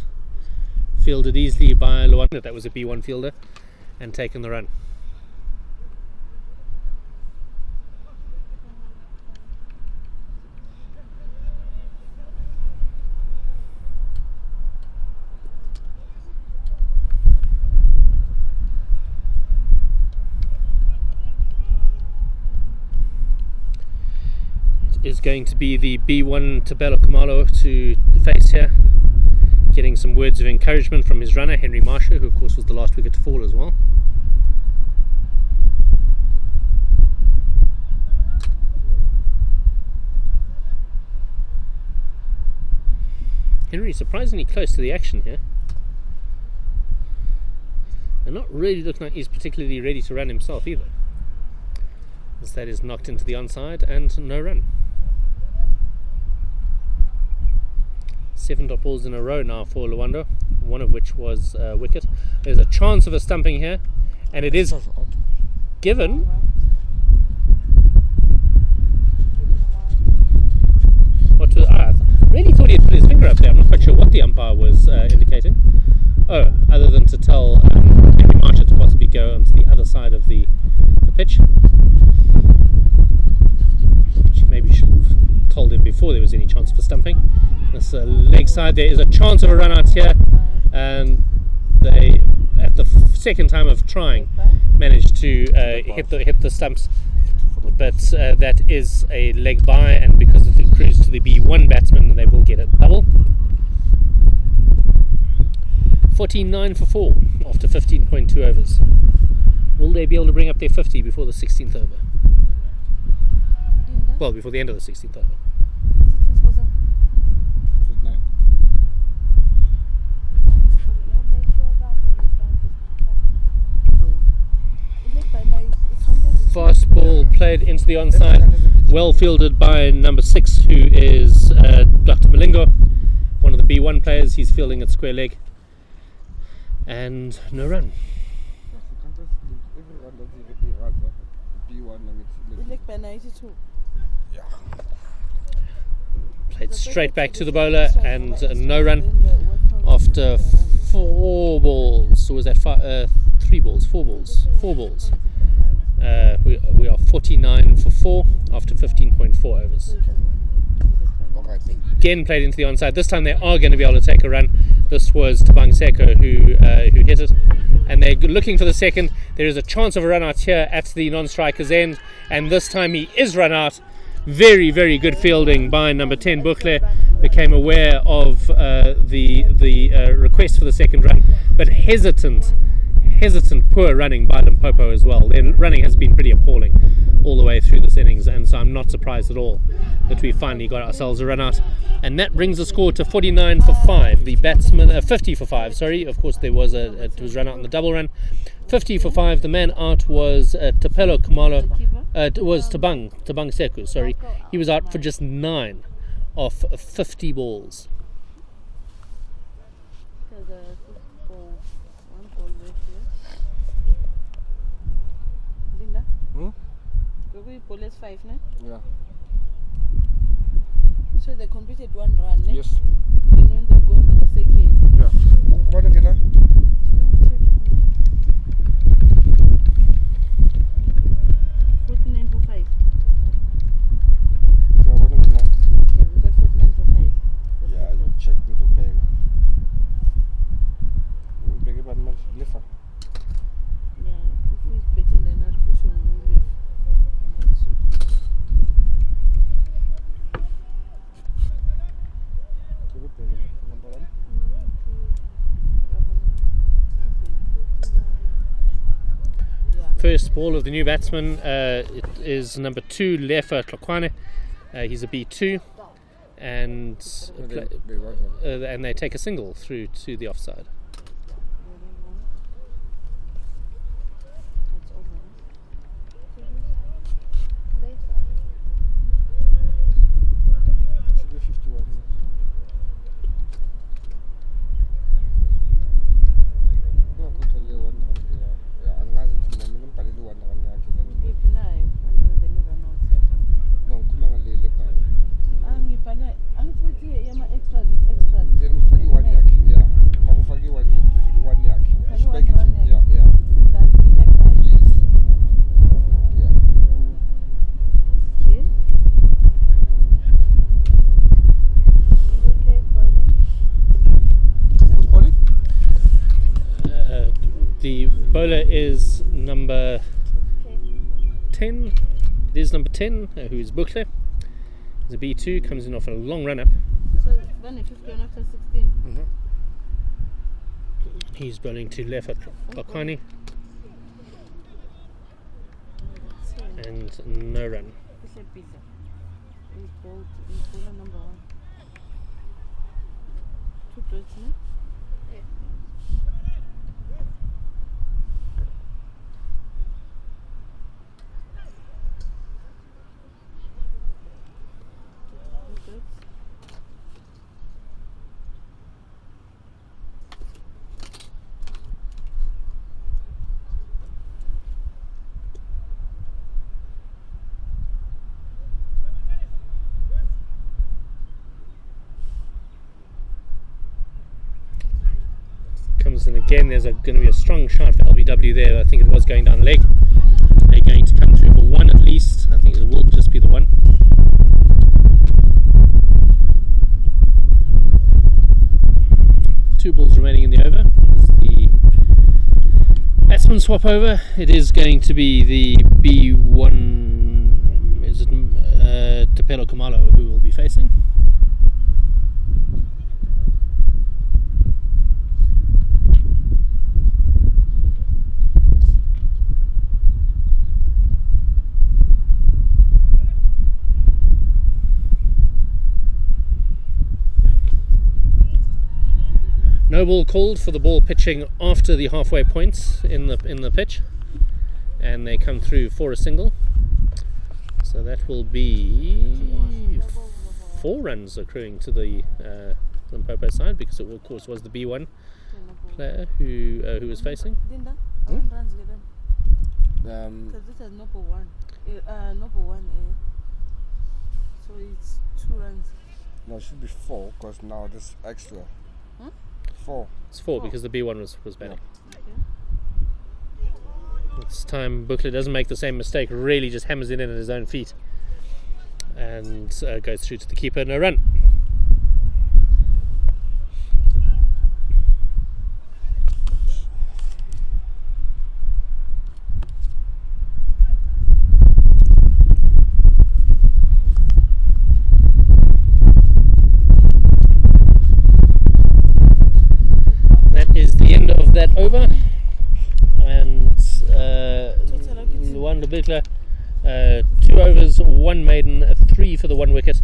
fielded easily by Luanda. That was a B1 fielder, and taken the run. Is going to be the B1 Tabelo Kumalo to face here, getting some words of encouragement from his runner Henry Marsha, who of course was the last wicket to fall as well. Henry surprisingly close to the action here, and not really looking like he's particularly ready to run himself either, as that is knocked into the onside and no run. 7 dot balls in a row now for Luanda, one of which was a wicket. There's a chance of a stumping here, and it is given. I really thought he had put his finger up there. I'm not quite sure what the umpire was indicating. Oh, other than to tell Henry Marsha to possibly go onto the other side of the pitch. She maybe should have told him before there was any chance for stumping. This leg side, there is a chance of a run out here, and they, at the second time of trying, managed to hit the stumps, but that is a leg by, and because it accrues to the B1 batsman, they will get a double. 49 for 4 after 15.2 overs. Will they be able to bring up their 50 before the 16th over? Well, before the end of the 16th over. Fast ball played into the onside, well fielded by number 6, who is Dr. Malingo, one of the B1 players. He's fielding at square leg, and no run. Played straight back to the bowler, and no run after 4 balls. Or was that 3 balls? 4 balls. 4 balls. We are 49 for 4 after 15.4 overs. Again played into the onside. This time they are going to be able to take a run. This was Tabang Seko who hit it, and they're looking for the second. There is a chance of a run out here at the non-striker's end, and this time he is run out. Very, very good fielding by number 10 Bukle. Became aware of the request for the second run, but hesitant, poor running by Limpopo as well. Their running has been pretty appalling all the way through this innings, and so I'm not surprised at all that we finally got ourselves a run out, and that brings the score to 49 for 5. The batsman 50 for 5. Sorry, of course there was it was run out in the double run. 50 for 5. The man out was Tapelo Kumalo. It was Tabang Seku. Sorry, he was out for just 9 off 50 balls. Ball is 5, no? Yeah. So they completed 1 run, ne? Yes. And when they go for the second? Yeah. What again? 49 for 5. Yeah, what again? Yeah, we got 49 for 5. Yeah, you check with the bag. Bag about much liver. Yeah, if we're betting, they're not pushing on live. First ball of the new batsman, it is number 2 Lefa Tlokwane. He's a B2, and they take a single through to the offside. bowler is number 10. It is number 10, who is Bukle. He's a B2, comes in off a long run up. So then it should go after 16. He's bowling to Lefat Bakani. And no run. It's a pizza. He's bowler number 1. 2 dots, no? Comes in again. There's going to be a strong shot for LBW there. I think it was going down leg. They're going to come through for one at least. I think it will just be the one. Two balls remaining in the over. As the batsmen swap over, it is going to be the B1. Is it Tapelo Kamalo who will be facing? No ball called for the ball pitching after the halfway points in the pitch, and they come through for a single. So that will be 4 runs accruing to the Limpopo side, because it of course was the B1 player who was facing. Dinda, how many runs get done? Because this is Nopo 1. Nopo 1A. So it's 2 runs. No, it should be 4 because now this extra. 4. It's 4 because the B1 was batting. Okay. This time Bukle doesn't make the same mistake, really just hammers it in at his own feet and goes through to the keeper. No run. That over, and Luanda Bukle, 2 overs, 1 maiden, 3 for the 1 wicket,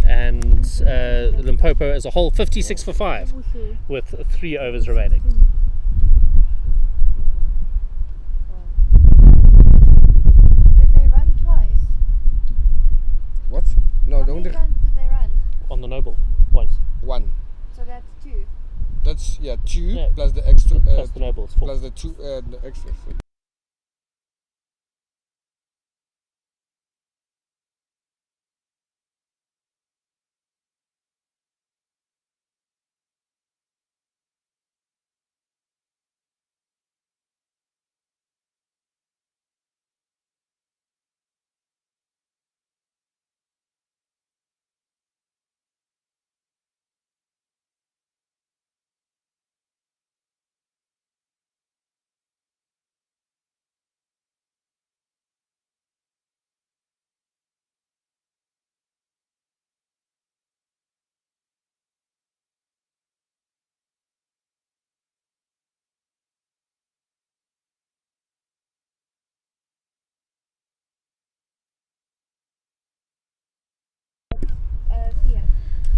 and Limpopo as a whole 56 for 5 with 3 overs remaining. Did they run twice? What? No, How don't. many runs did they run? On the noble, once. 1. So that's 2. That's 2 Yeah. plus the extra. Plus the nobles, 4. Plus the 2 the extras.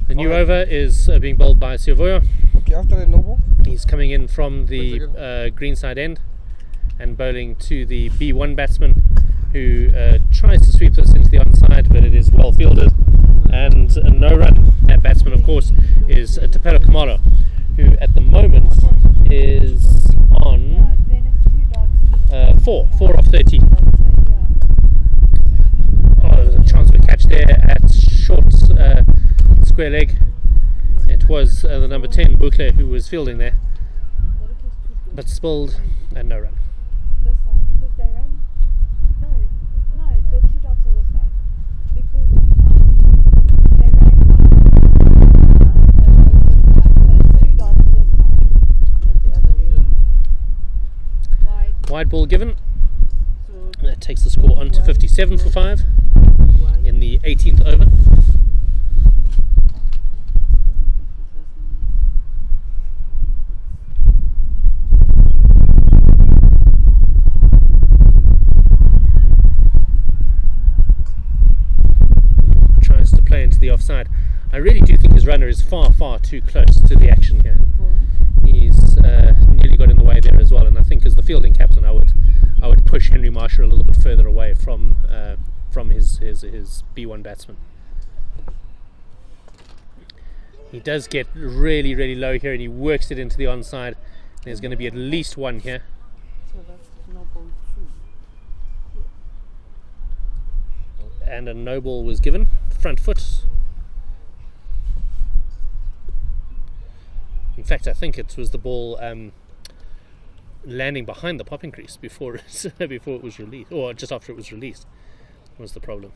The new over is being bowled by Siavoya. Okay, after the noble. He's coming in from the green side end and bowling to the B1 batsman, who tries to sweep this into the onside, but it is well fielded and no run. That batsman, of course, is Tapelo Kamalo, who at the moment is on 4 off 13. Oh, there's a chance of a catch there at short square leg. It was the number 10 Bukle who was fielding there, but spilled and no run. This side, because they ran. No, the 2 dots are this side. Because they ran 1. So this side, so it's 2 dots this side. Not the other way. Wide ball given. So That takes the score on to 57 for 5 why? in the 18th over. Tries to play into the offside. I really do think his runner is far, far too close to the action here. He's nearly got in the way there as well, and I think as the fielding captain, I would push Henry Marsher a little bit further away from his B1 batsman. He does get really, really low here, and he works it into the onside. There's going to be at least one here. So that's no ball 2. And a no ball was given. Front foot. In fact, I think it was the ball landing behind the popping crease before it was released, or just after it was released, was the problem.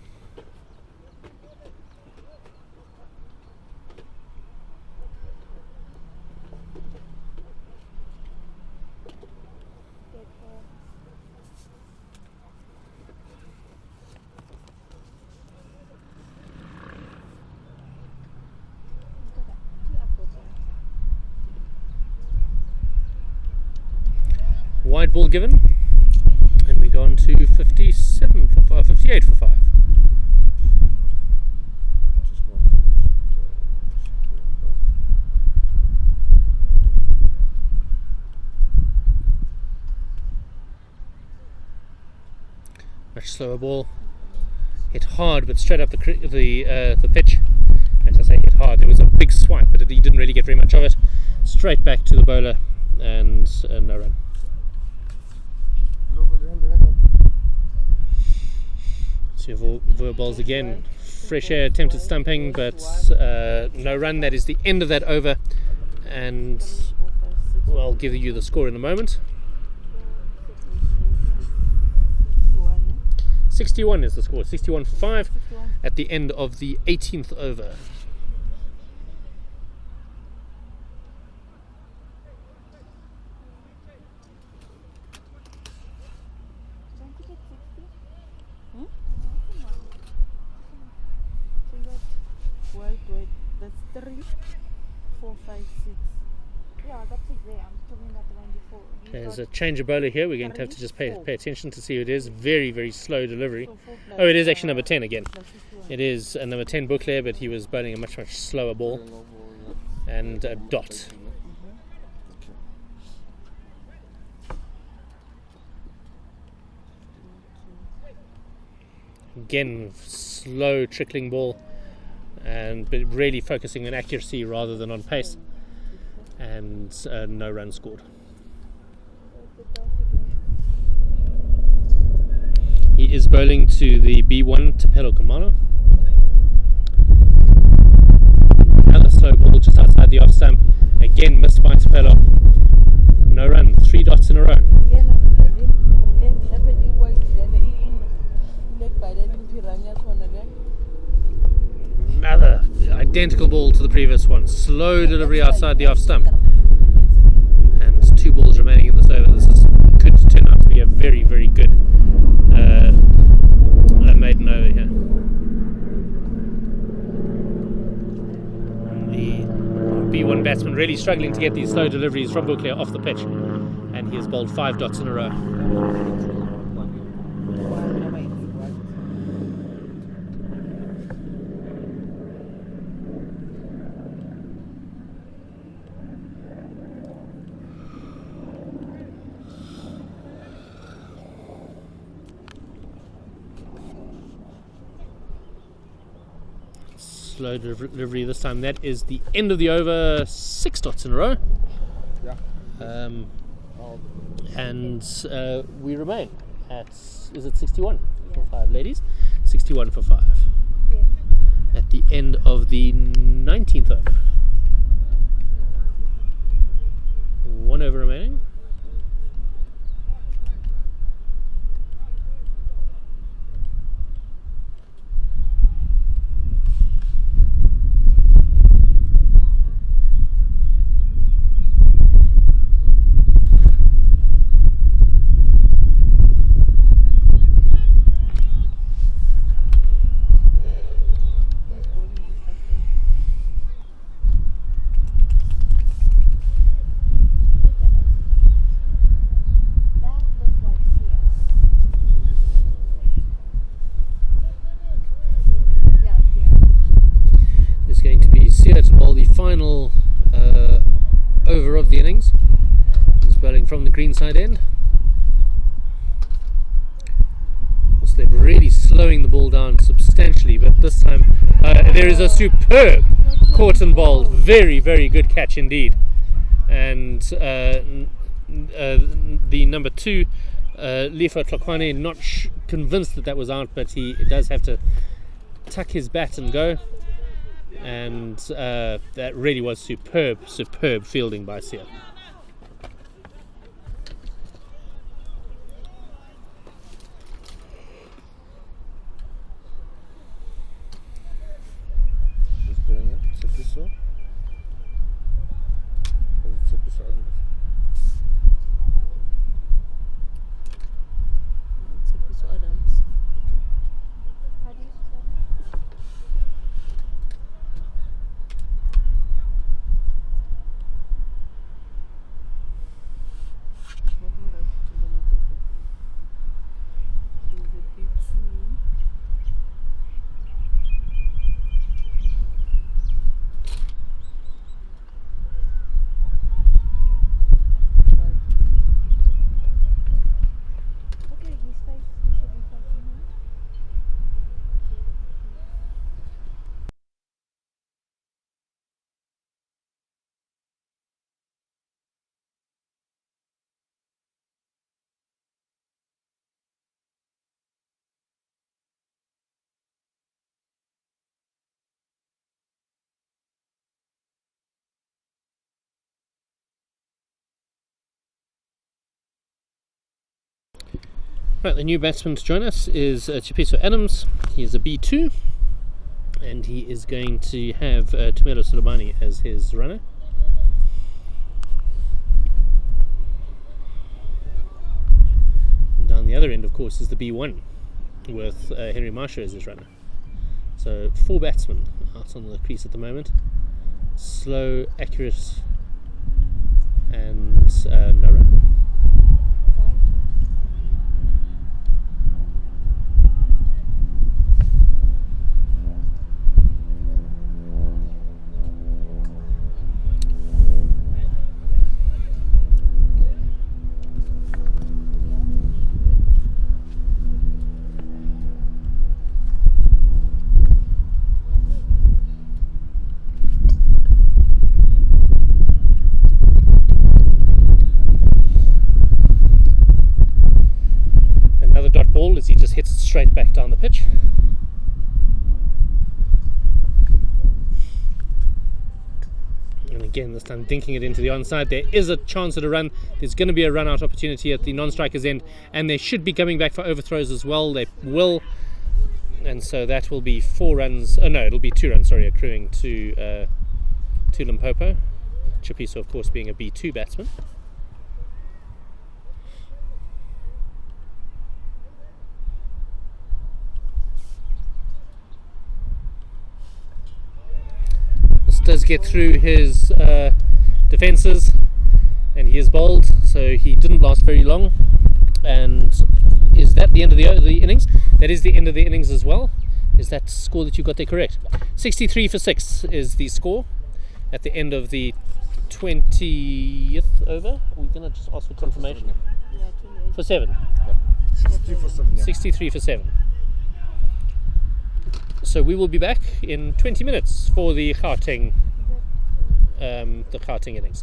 Wide ball given, and we go on to 57 for 5, 58 for 5. Much slower ball, hit hard but straight up the pitch. As I say, hit hard. There was a big swipe, but he didn't really get very much of it. Straight back to the bowler, and no run. So Veur bowls again. Fresh air, attempted stumping, but no run. That is the end of that over, and well, I'll give you the score in a moment. 61 is the score. 61 for 5 at the end of the 18th over. Wait, that's 3, 4, 5, 6. Yeah, that's it there. I'm talking about the one before. There's a change of bowler here. We're going to have to just pay attention to see who it is. Very, very slow delivery. So 4 plus, Oh, it is actually number 10 again. plus 51. It is number 10 Bouclair, but he was bowling a much, much slower ball. And a dot. Again, slow trickling ball, but really focusing on accuracy rather than on pace. And no run scored. He is bowling to the B1 Tapelo Kamano. Another slow ball just outside the off stump. Again missed by Tapelo. No run, 3 dots in a row. Another identical ball to the previous one. Slow delivery outside the off stump. And 2 balls remaining in this over. This could turn out to be a very, very good maiden over here. The B1 batsman really struggling to get these slow deliveries from Bouclair off the pitch. And he has bowled 5 dots in a row. Slow delivery this time. That is the end of the over. 6 dots in a row. Yeah. And we remain at, is it 61 for 5, ladies? 61 for 5. Yes. At the end of the 19th over. 1 over remaining. of the innings. He's bowling from the greenside end. So they're really slowing the ball down substantially, but this time there is a superb caught and bowled, very, very good catch indeed. And the number 2, Lifa Tlokwane, not convinced that was out, but he does have to tuck his bat and go. And that really was superb fielding by Sia. How do you spell it? Okay, his face, he should be facing him. Right, the new batsman to join us is Chipiso Adams. He's a B2, and he is going to have Tumelo Sulemani as his runner. And down the other end, of course, is the B1 with Henry Marsha as his runner. So 4 batsmen out on the crease at the moment. Slow, accurate, and no run. Ball as he just hits it straight back down the pitch. And again, this time dinking it into the onside. There is a chance at a run. There's going to be a run out opportunity at the non-striker's end, and they should be coming back for overthrows as well. They will, and so that will be 4 runs. Oh no, it'll be 2 runs. Sorry, accruing to Limpopo. Chipiso, of course, being a B2 batsman. Does get through his defences, and he is bowled, so he didn't last very long. And is that the end of the innings? That is the end of the innings as well. Is that score that you got there correct? 63 for 6 is the score at the end of the 20th over. We're going to just ask for confirmation. For 7. 63 for 7. Yeah. 63 for 7. So we will be back in 20 minutes for the Gauteng innings.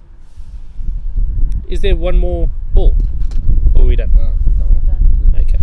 Is there one more ball? Or are we done? Okay.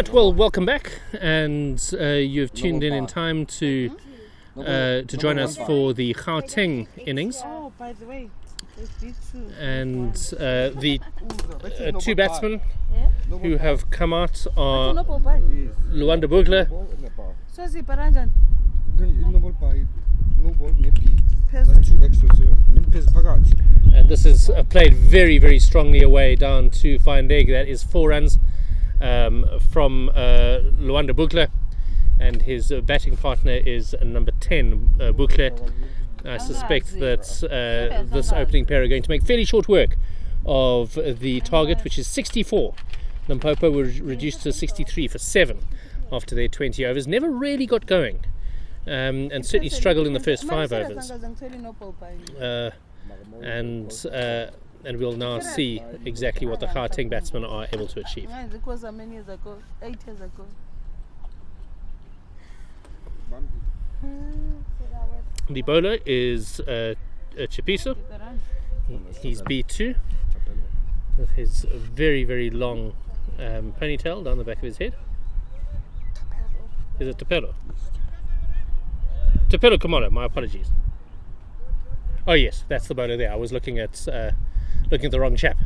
Right, well, welcome back, and you've tuned in time to join us for the Gauteng innings, Oh, by the way, there's these two. and the two batsmen Yeah? who have come out are No ball by. Luanda Bugler So is it Paranjan? No ball by. No ball maybe. Phezu. That's 2 extras here. Nimpes phakathi. and this is played very, very strongly away down to fine leg. That is 4 runs from Luanda Bugler, and his batting partner is number 10, Bugler. I suspect that this opening pair are going to make fairly short work of the target, which is 64. Limpopo were reduced to 63 for 7 after their 20 overs. Never really got going, and certainly struggled in the first 5 overs. And we'll now see exactly what the Gauteng batsmen are able to achieve. Because many years ago, 8 years ago. The bowler is Chipiso. He's B2 with his very, very long ponytail down the back of his head. Is it Tapelo? Tapelo Komodo, my apologies. Oh yes, that's the bowler there. I was looking at the wrong chap.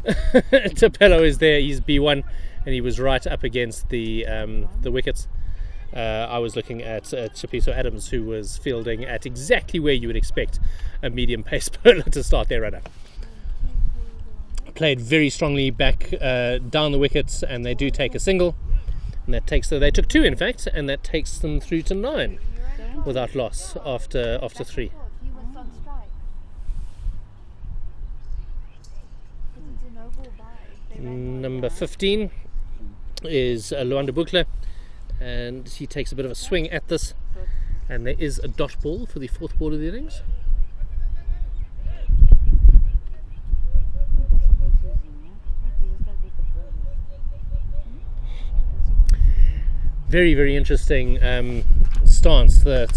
Tapelo is there, he's B1, and he was right up against the wickets. I was looking at Chipiso Adams, who was fielding at exactly where you would expect a medium pace bowler to start their run-up. Played very strongly back down the wickets, and they do take a single, and that takes they took 2 in fact, and that takes them through to 9 without loss after 3. Number 15 is Luanda Bugler, and he takes a bit of a swing at this, and there is a dot ball for the 4th ball of the innings. Very, very interesting stance that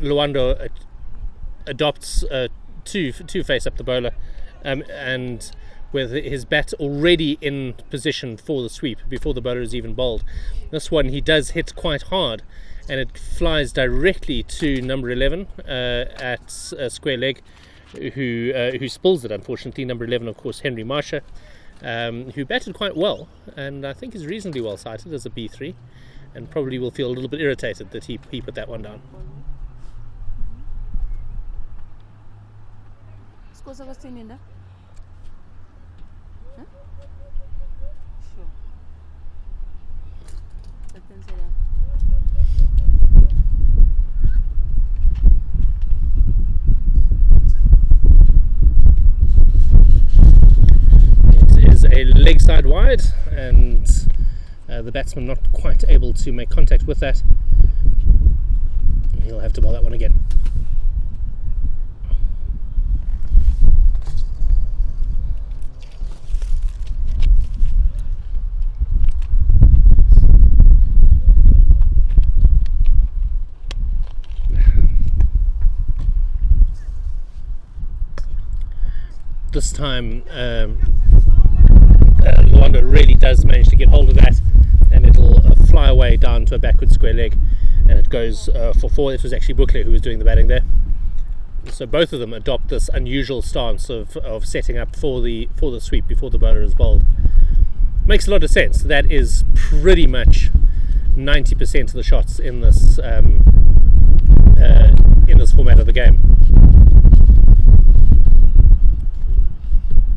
Luanda adopts to face up the bowler, and with his bat already in position for the sweep before the bowler is even bowled. This one he does hit quite hard, and it flies directly to number 11 at square leg, who spills it, unfortunately. Number 11, of course, Henry Marsha, who batted quite well, and I think is reasonably well sighted as a B3, and probably will feel a little bit irritated that he put that one down. Sure. It is a leg side wide, and the batsman not quite able to make contact with that. He'll have to bowl that one again. This time Luanda really does manage to get hold of that, and it'll fly away down to a backward square leg, and it goes for 4. It was actually Bukle who was doing the batting there. So both of them adopt this unusual stance of setting up for the sweep before the bowler is bowled. Makes a lot of sense. That is pretty much 90% of the shots in this format of the game.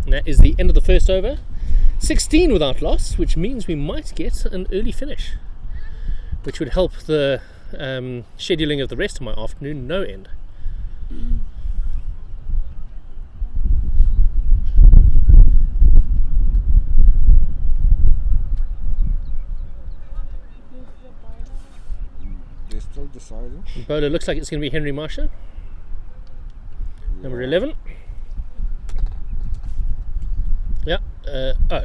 And that is the end of the first over. 16 without loss, which means we might get an early finish, which would help the scheduling of the rest of my afternoon no end. They're still deciding. The bowler looks like it's going to be Henry Marsha, number 11. Yeah.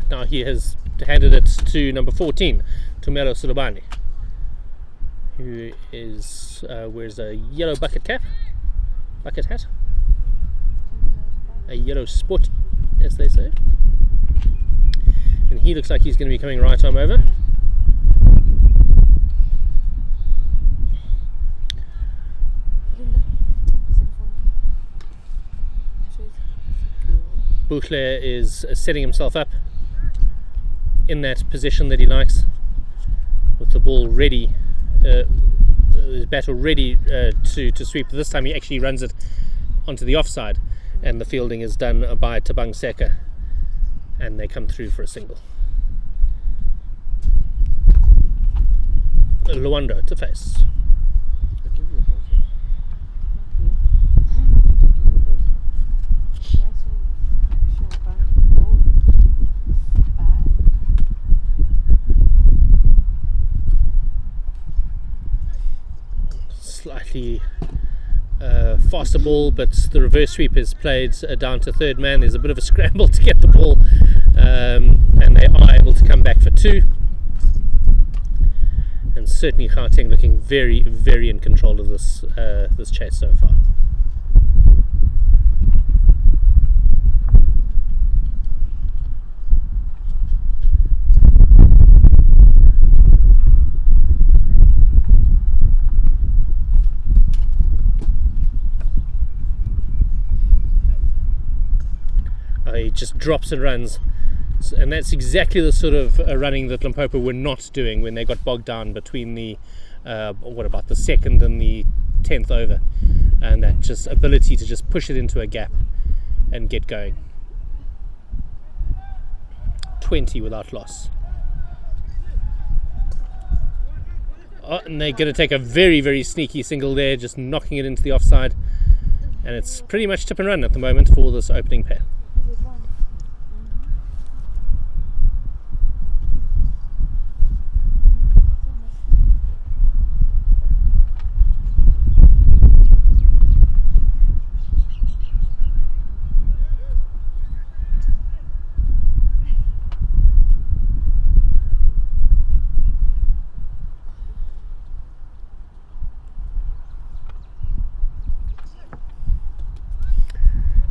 Now he has handed it to number 14, Tumelo Sulabani, who is wears a yellow bucket hat, a yellow sport, as they say. And he looks like he's going to be coming right arm over. Bouclair is setting himself up in that position that he likes, with the ball ready, his bat ready to sweep. This time he actually runs it onto the offside, and the fielding is done by Tabang Seka, and they come through for a single. Luando to face. Slightly faster ball, but the reverse sweep is played down to third man. There's a bit of a scramble to get the ball, and they are able to come back for two. And certainly Gauteng looking very, very in control of this this chase so far. He just drops and runs, and that's exactly the sort of running that Limpopo were not doing when they got bogged down between the what about the second and the 10th over, and that just ability to just push it into a gap and get going. 20 without loss. Oh, and they're going to take a very, very sneaky single there, just knocking it into the offside, and it's pretty much tip and run at the moment for this opening pair.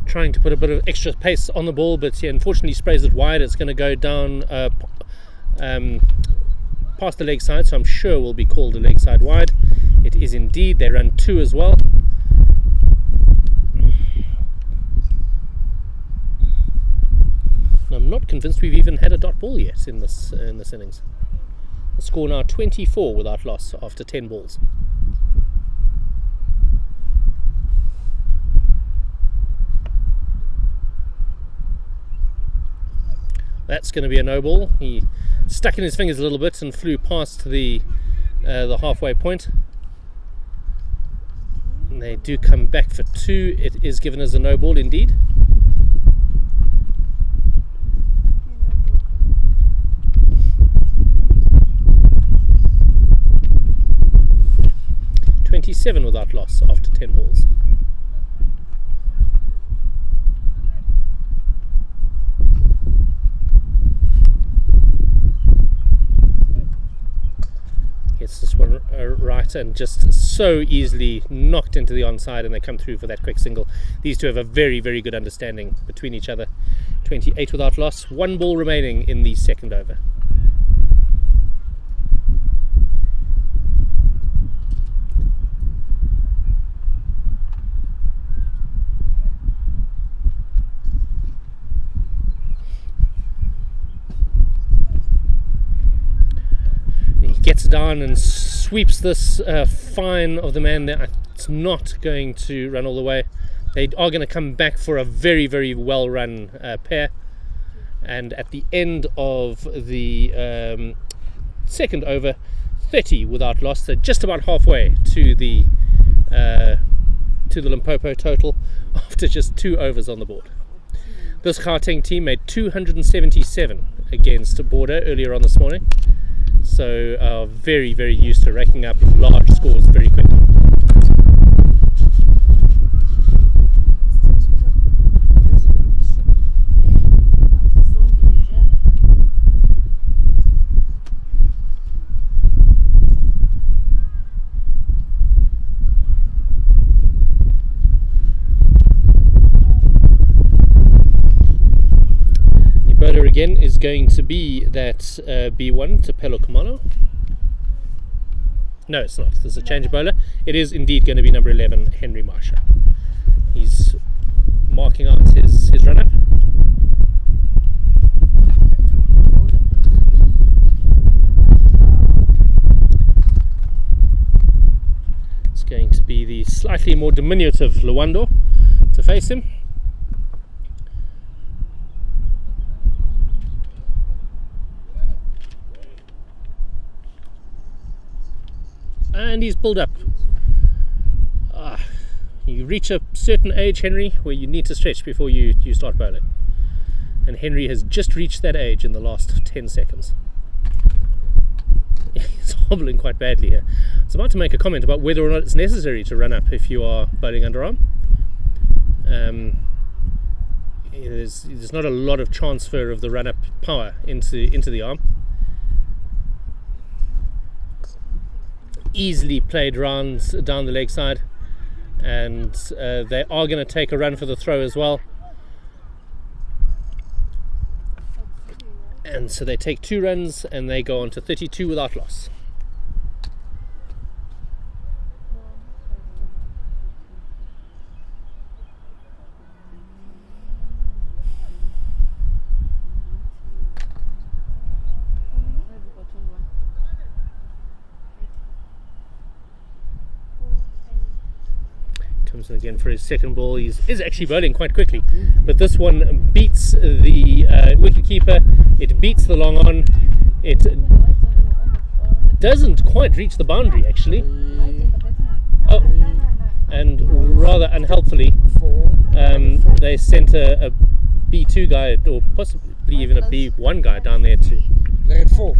Trying to put a bit of extra pace on the ball, but unfortunately sprays it wide. It's going to go down past the leg side, so I'm sure will be called a leg side wide. It is indeed. They run two as well. I'm not convinced we've even had a dot ball yet in this innings. The score now 24 without loss after 10 balls. That's going to be a no ball. He stuck in his fingers a little bit and flew past the halfway point. And they do come back for two. It is given as a no ball indeed. .27 without loss after 10 balls. Gets this one right and just so easily knocked into the onside, and they come through for that quick single. These two have a very, very good understanding between each other. 28 without loss, one ball remaining in the second over. Gets down and sweeps this fine of the man there. It's not going to run all the way. They are going to come back for a very, very well run pair, and at the end of the second over, 30 without loss. So just about halfway to the Limpopo total after just 2 overs on the board. This Gauteng team made 277 against Border earlier on this morning. So very, very used to racking up large scores very quickly. again is going to be that B1 to Pelo Kamano. No, it's not. There's a change of bowler. It is indeed going to be number 11, Henry Marsha. He's marking out his run-up. It's going to be the slightly more diminutive Luando to face him. And he's pulled up. You reach a certain age, Henry, where you need to stretch before you start bowling. And Henry has just reached that age in the last 10 seconds. He's hobbling quite badly here. I was about to make a comment about whether or not it's necessary to run up if you are bowling underarm. There's not a lot of transfer of the run-up power into the arm. Easily played rounds down the leg side, and they are going to take a run for the throw as well. And so they take 2 runs and they go on to 32 without loss. Comes in again for his second ball. He is actually bowling quite quickly, but this one beats the wicketkeeper. It beats the long on. It doesn't quite reach the boundary actually. Oh, and rather unhelpfully, they sent a B2 guy, or possibly even a B1 guy down there too. They're at 4.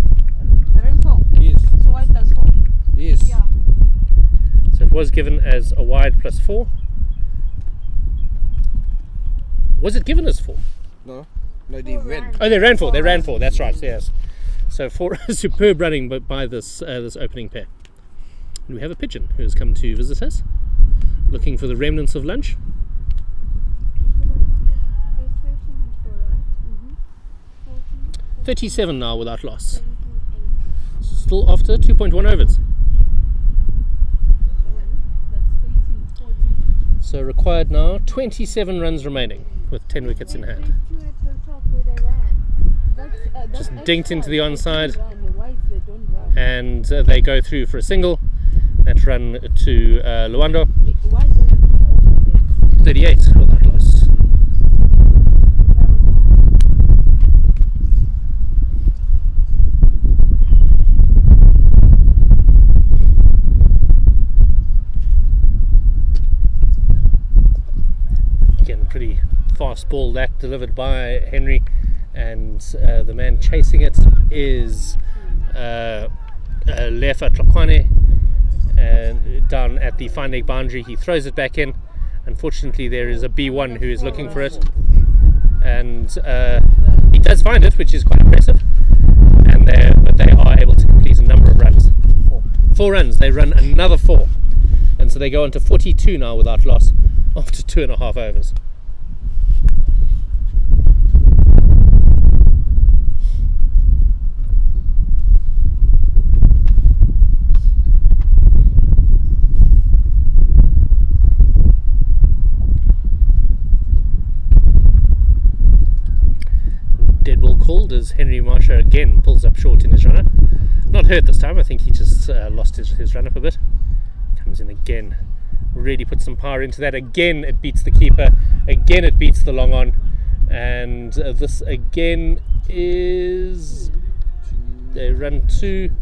They're in 4. Yes. So white does 4. Yes. Yeah. So it was given as a wide plus 4. Was it given as 4? No, they ran. Oh, they ran 4. They ran 4. That's right. Yes. So 4 superb running by this opening pair. And we have a pigeon who has come to visit us, looking for the remnants of lunch. 37 now without loss. Still after 2.1 overs. So required now 27 runs remaining with 10 wickets in hand. Just dinked into the onside, and they go through for a single. That run to Luando. 38 without loss. Again, pretty fast ball that delivered by Henry, and the man chasing it is Lefa Tlokwane, and down at the fine leg boundary. He throws it back in. Unfortunately, there is a B1 who is looking for it, and he does find it, which is quite impressive. But they are able to complete a number of runs. 4 runs. They run another 4, and so they go on to 42 now without loss after 2.5 overs. Dead ball called as Henry Marsha again pulls up short in his run-up. Not hurt this time. I think he just lost his run-up a bit. Comes in again. Really puts some power into that. Again it beats the keeper. Again it beats the long on. And this again is... They run 2.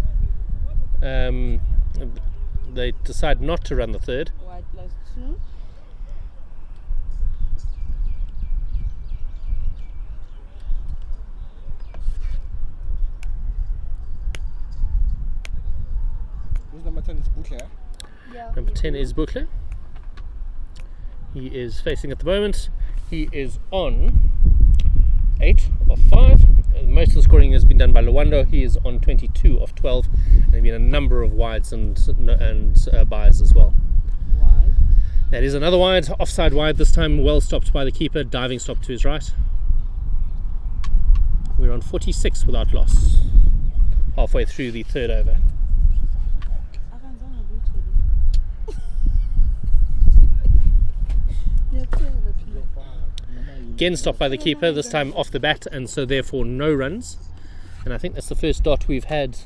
They decide not to run the 3rd. White plus 2. Who's number 10? Is Butler? Yeah. Number 10 is Butler. He is facing at the moment. He is on 8 of 5. Most of the scoring has been done by Luando. He is on 22 of 12. And there have been a number of wides and byes as well. Wide. That is another wide, offside wide this time, well stopped by the keeper, diving stop to his right. We're on 46 without loss, halfway through the third over. Again stopped by the keeper, this time off the bat, and so therefore no runs. And I think that's the first dot we've had,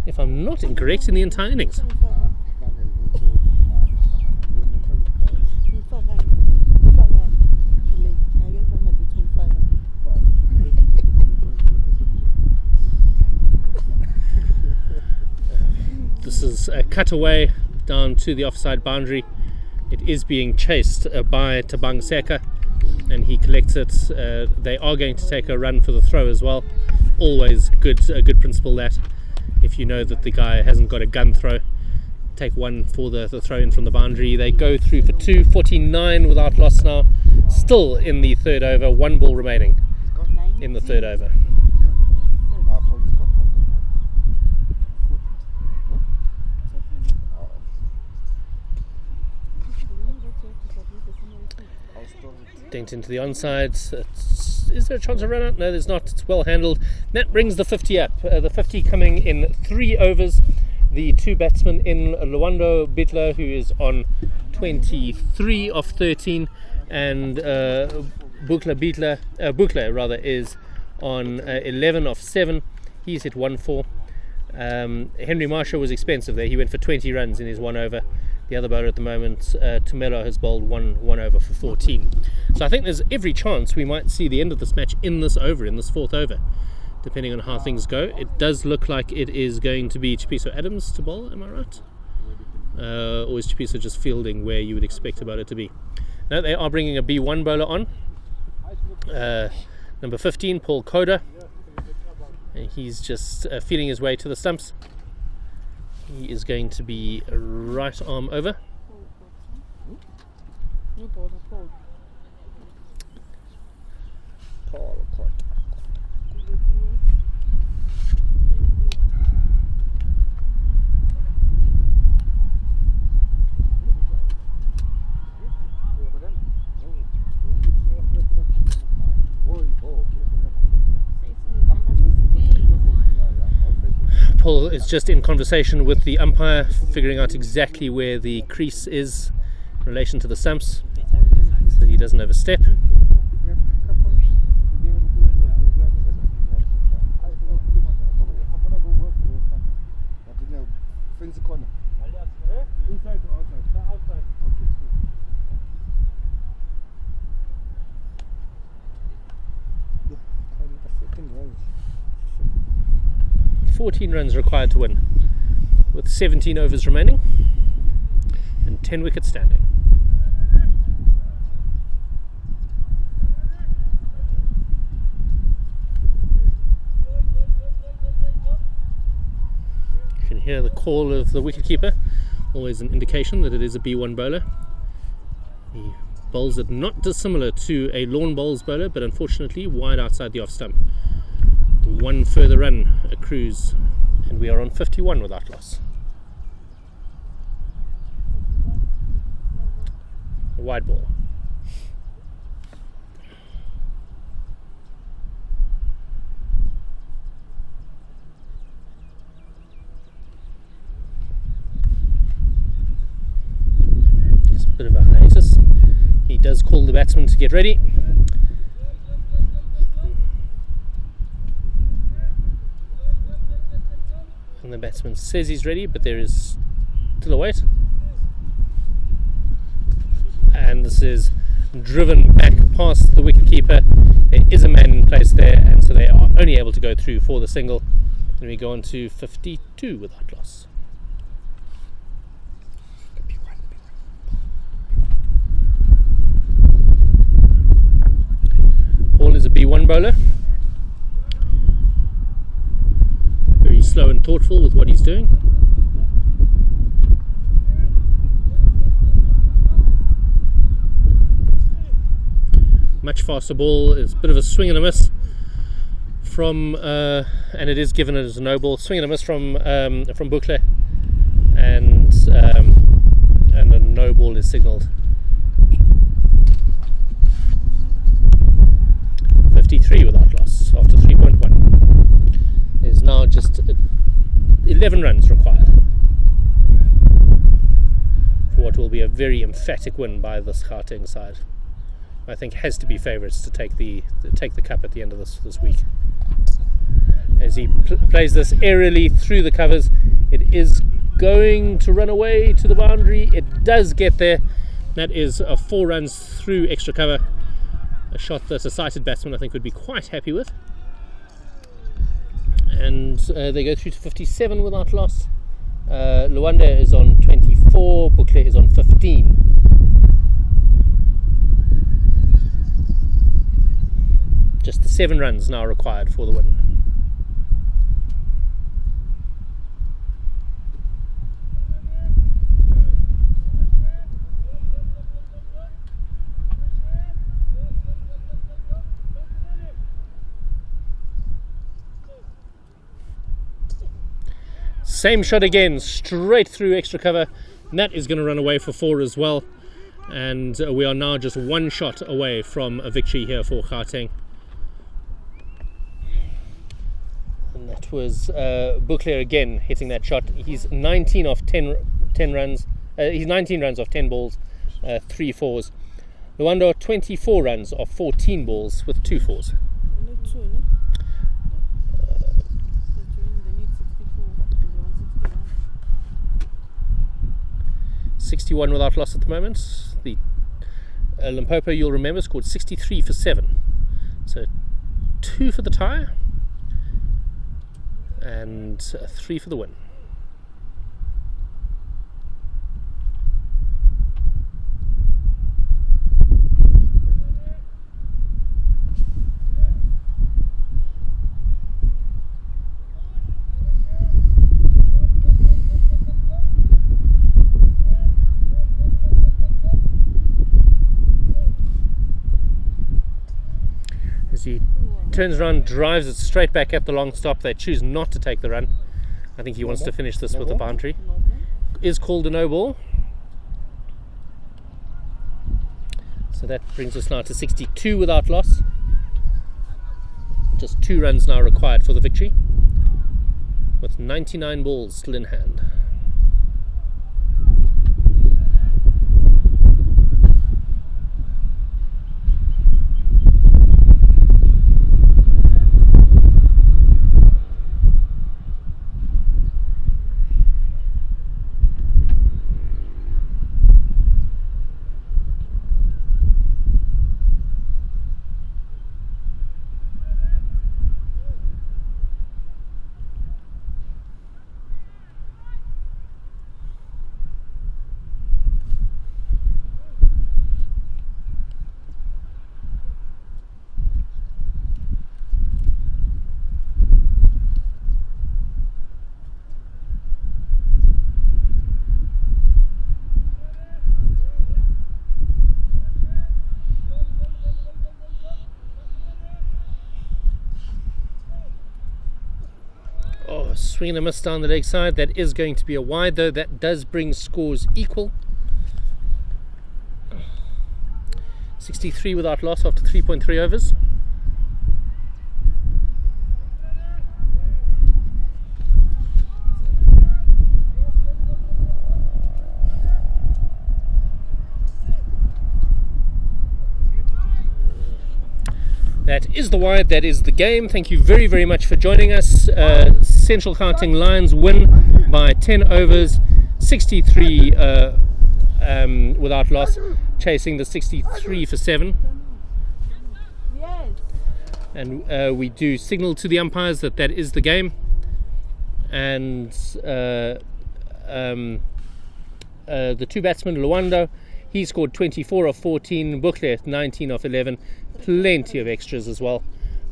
if I'm not incorrect, in the entire innings. This is a cutaway down to the offside boundary. It is being chased by Tabang Seka, and he collects it. They are going to take a run for the throw as well. Always a good principle that if you know that the guy hasn't got a gun throw, take one for the throw in from the boundary. They go through for 249 without loss now. Still in the third over, 1 ball remaining in the third over. Dent into the onside. Is there a chance of run out? No, there's not. It's well handled. That brings the 50 up. The 50 coming in 3 overs. The 2 batsmen in Luando Bitler, who is on 23 of 13, and Bukla rather is on 11 of 7. He's hit 1-4. Henry Marshall was expensive there. He went for 20 runs in his 1 over. The other bowler at the moment, Tumelo, has bowled one over for 14. So I think there's every chance we might see the end of this match in this over, in this 4th over, depending on how things go. It does look like it is going to be Chipiso Adams to bowl, am I right? Or is Chipiso just fielding where you would expect a bowler to be? No, they are bringing a B1 bowler on. Number 15, Paul Koda. And he's just feeling his way to the stumps. He is going to be right arm over. Paul is just in conversation with the umpire, figuring out exactly where the crease is in relation to the stumps, so that he doesn't overstep. Inside or outside? Okay. 14 runs required to win, with 17 overs remaining and 10 wickets standing. You can hear the call of the wicketkeeper, always an indication that it is a B1 bowler. He bowls it not dissimilar to a lawn bowls bowler, but unfortunately wide outside the off stump. 1 further run accrues, and we are on 51 without loss. A wide ball. It's a bit of a hiatus. He does call the batsman to get ready. And the batsman says he's ready, but there is still a wait. And this is driven back past the wicketkeeper. There is a man in place there, and so they are only able to go through for the single. And we go on to 52 without loss. Paul is a B1 bowler. Very slow and thoughtful with what he's doing. Much faster ball. It's a bit of a swing and a miss from, and it is given as a no ball. Swing and a miss from Bukle, and a no ball is signalled. 53 without loss after 3.5. just 11 runs required for what will be a very emphatic win by this Gauteng side. I think has to be favourites to take the cup at the end of this week. As he plays this aerially through the covers, it is going to run away to the boundary. It does get there. That is 4 runs through extra cover. A shot that a sighted batsman I think would be quite happy with. And they go through to 57 without loss. Luanda is on 24, Bukle is on 15. Just the 7 runs now required for the win. Same shot again, straight through extra cover, and that is going to run away for 4 as well. And we are now just 1 shot away from a victory here for Gauteng. And that was Bukle again hitting that shot. He's 19 off 10 runs. He's 19 runs off 10 balls, 3 fours. Luanda 24 runs off 14 balls with 2 fours. Only 2, no? 61 without loss at the moment. The Limpopo, you'll remember, scored 63 for 7. So 2 for the tie and 3 for the win. As he turns around, drives it straight back at the long stop. They choose not to take the run. I think he wants to finish this with a boundary. Is called a no ball. So that brings us now to 62 without loss. Just 2 runs now required for the victory, with 99 balls still in hand. Oh, swing and a miss down the leg side. That is going to be a wide, though. That does bring scores equal. 63 without loss after 3.3 overs. That is the wide, that is the game. Thank you very, very much for joining us. Central Gauteng Lions win by 10 overs, 63 without loss, chasing the 63 for 7. Yes. And we do signal to the umpires that that is the game. And the 2 batsmen, Luanda, he scored 24 off 14, Bukle 19 off 11. Plenty of extras as well.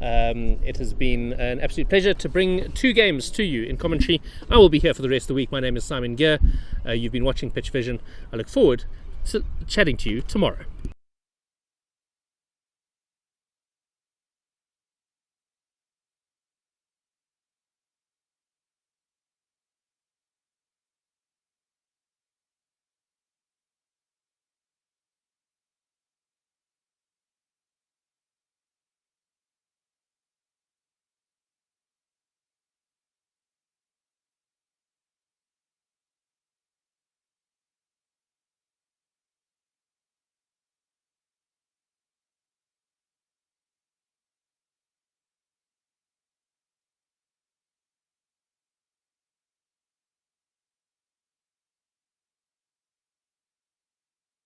It has been an absolute pleasure to bring 2 games to you in commentary. I will be here for the rest of the week. My name is Simon Gear. You've been watching Pitch Vision. I look forward to chatting to you tomorrow.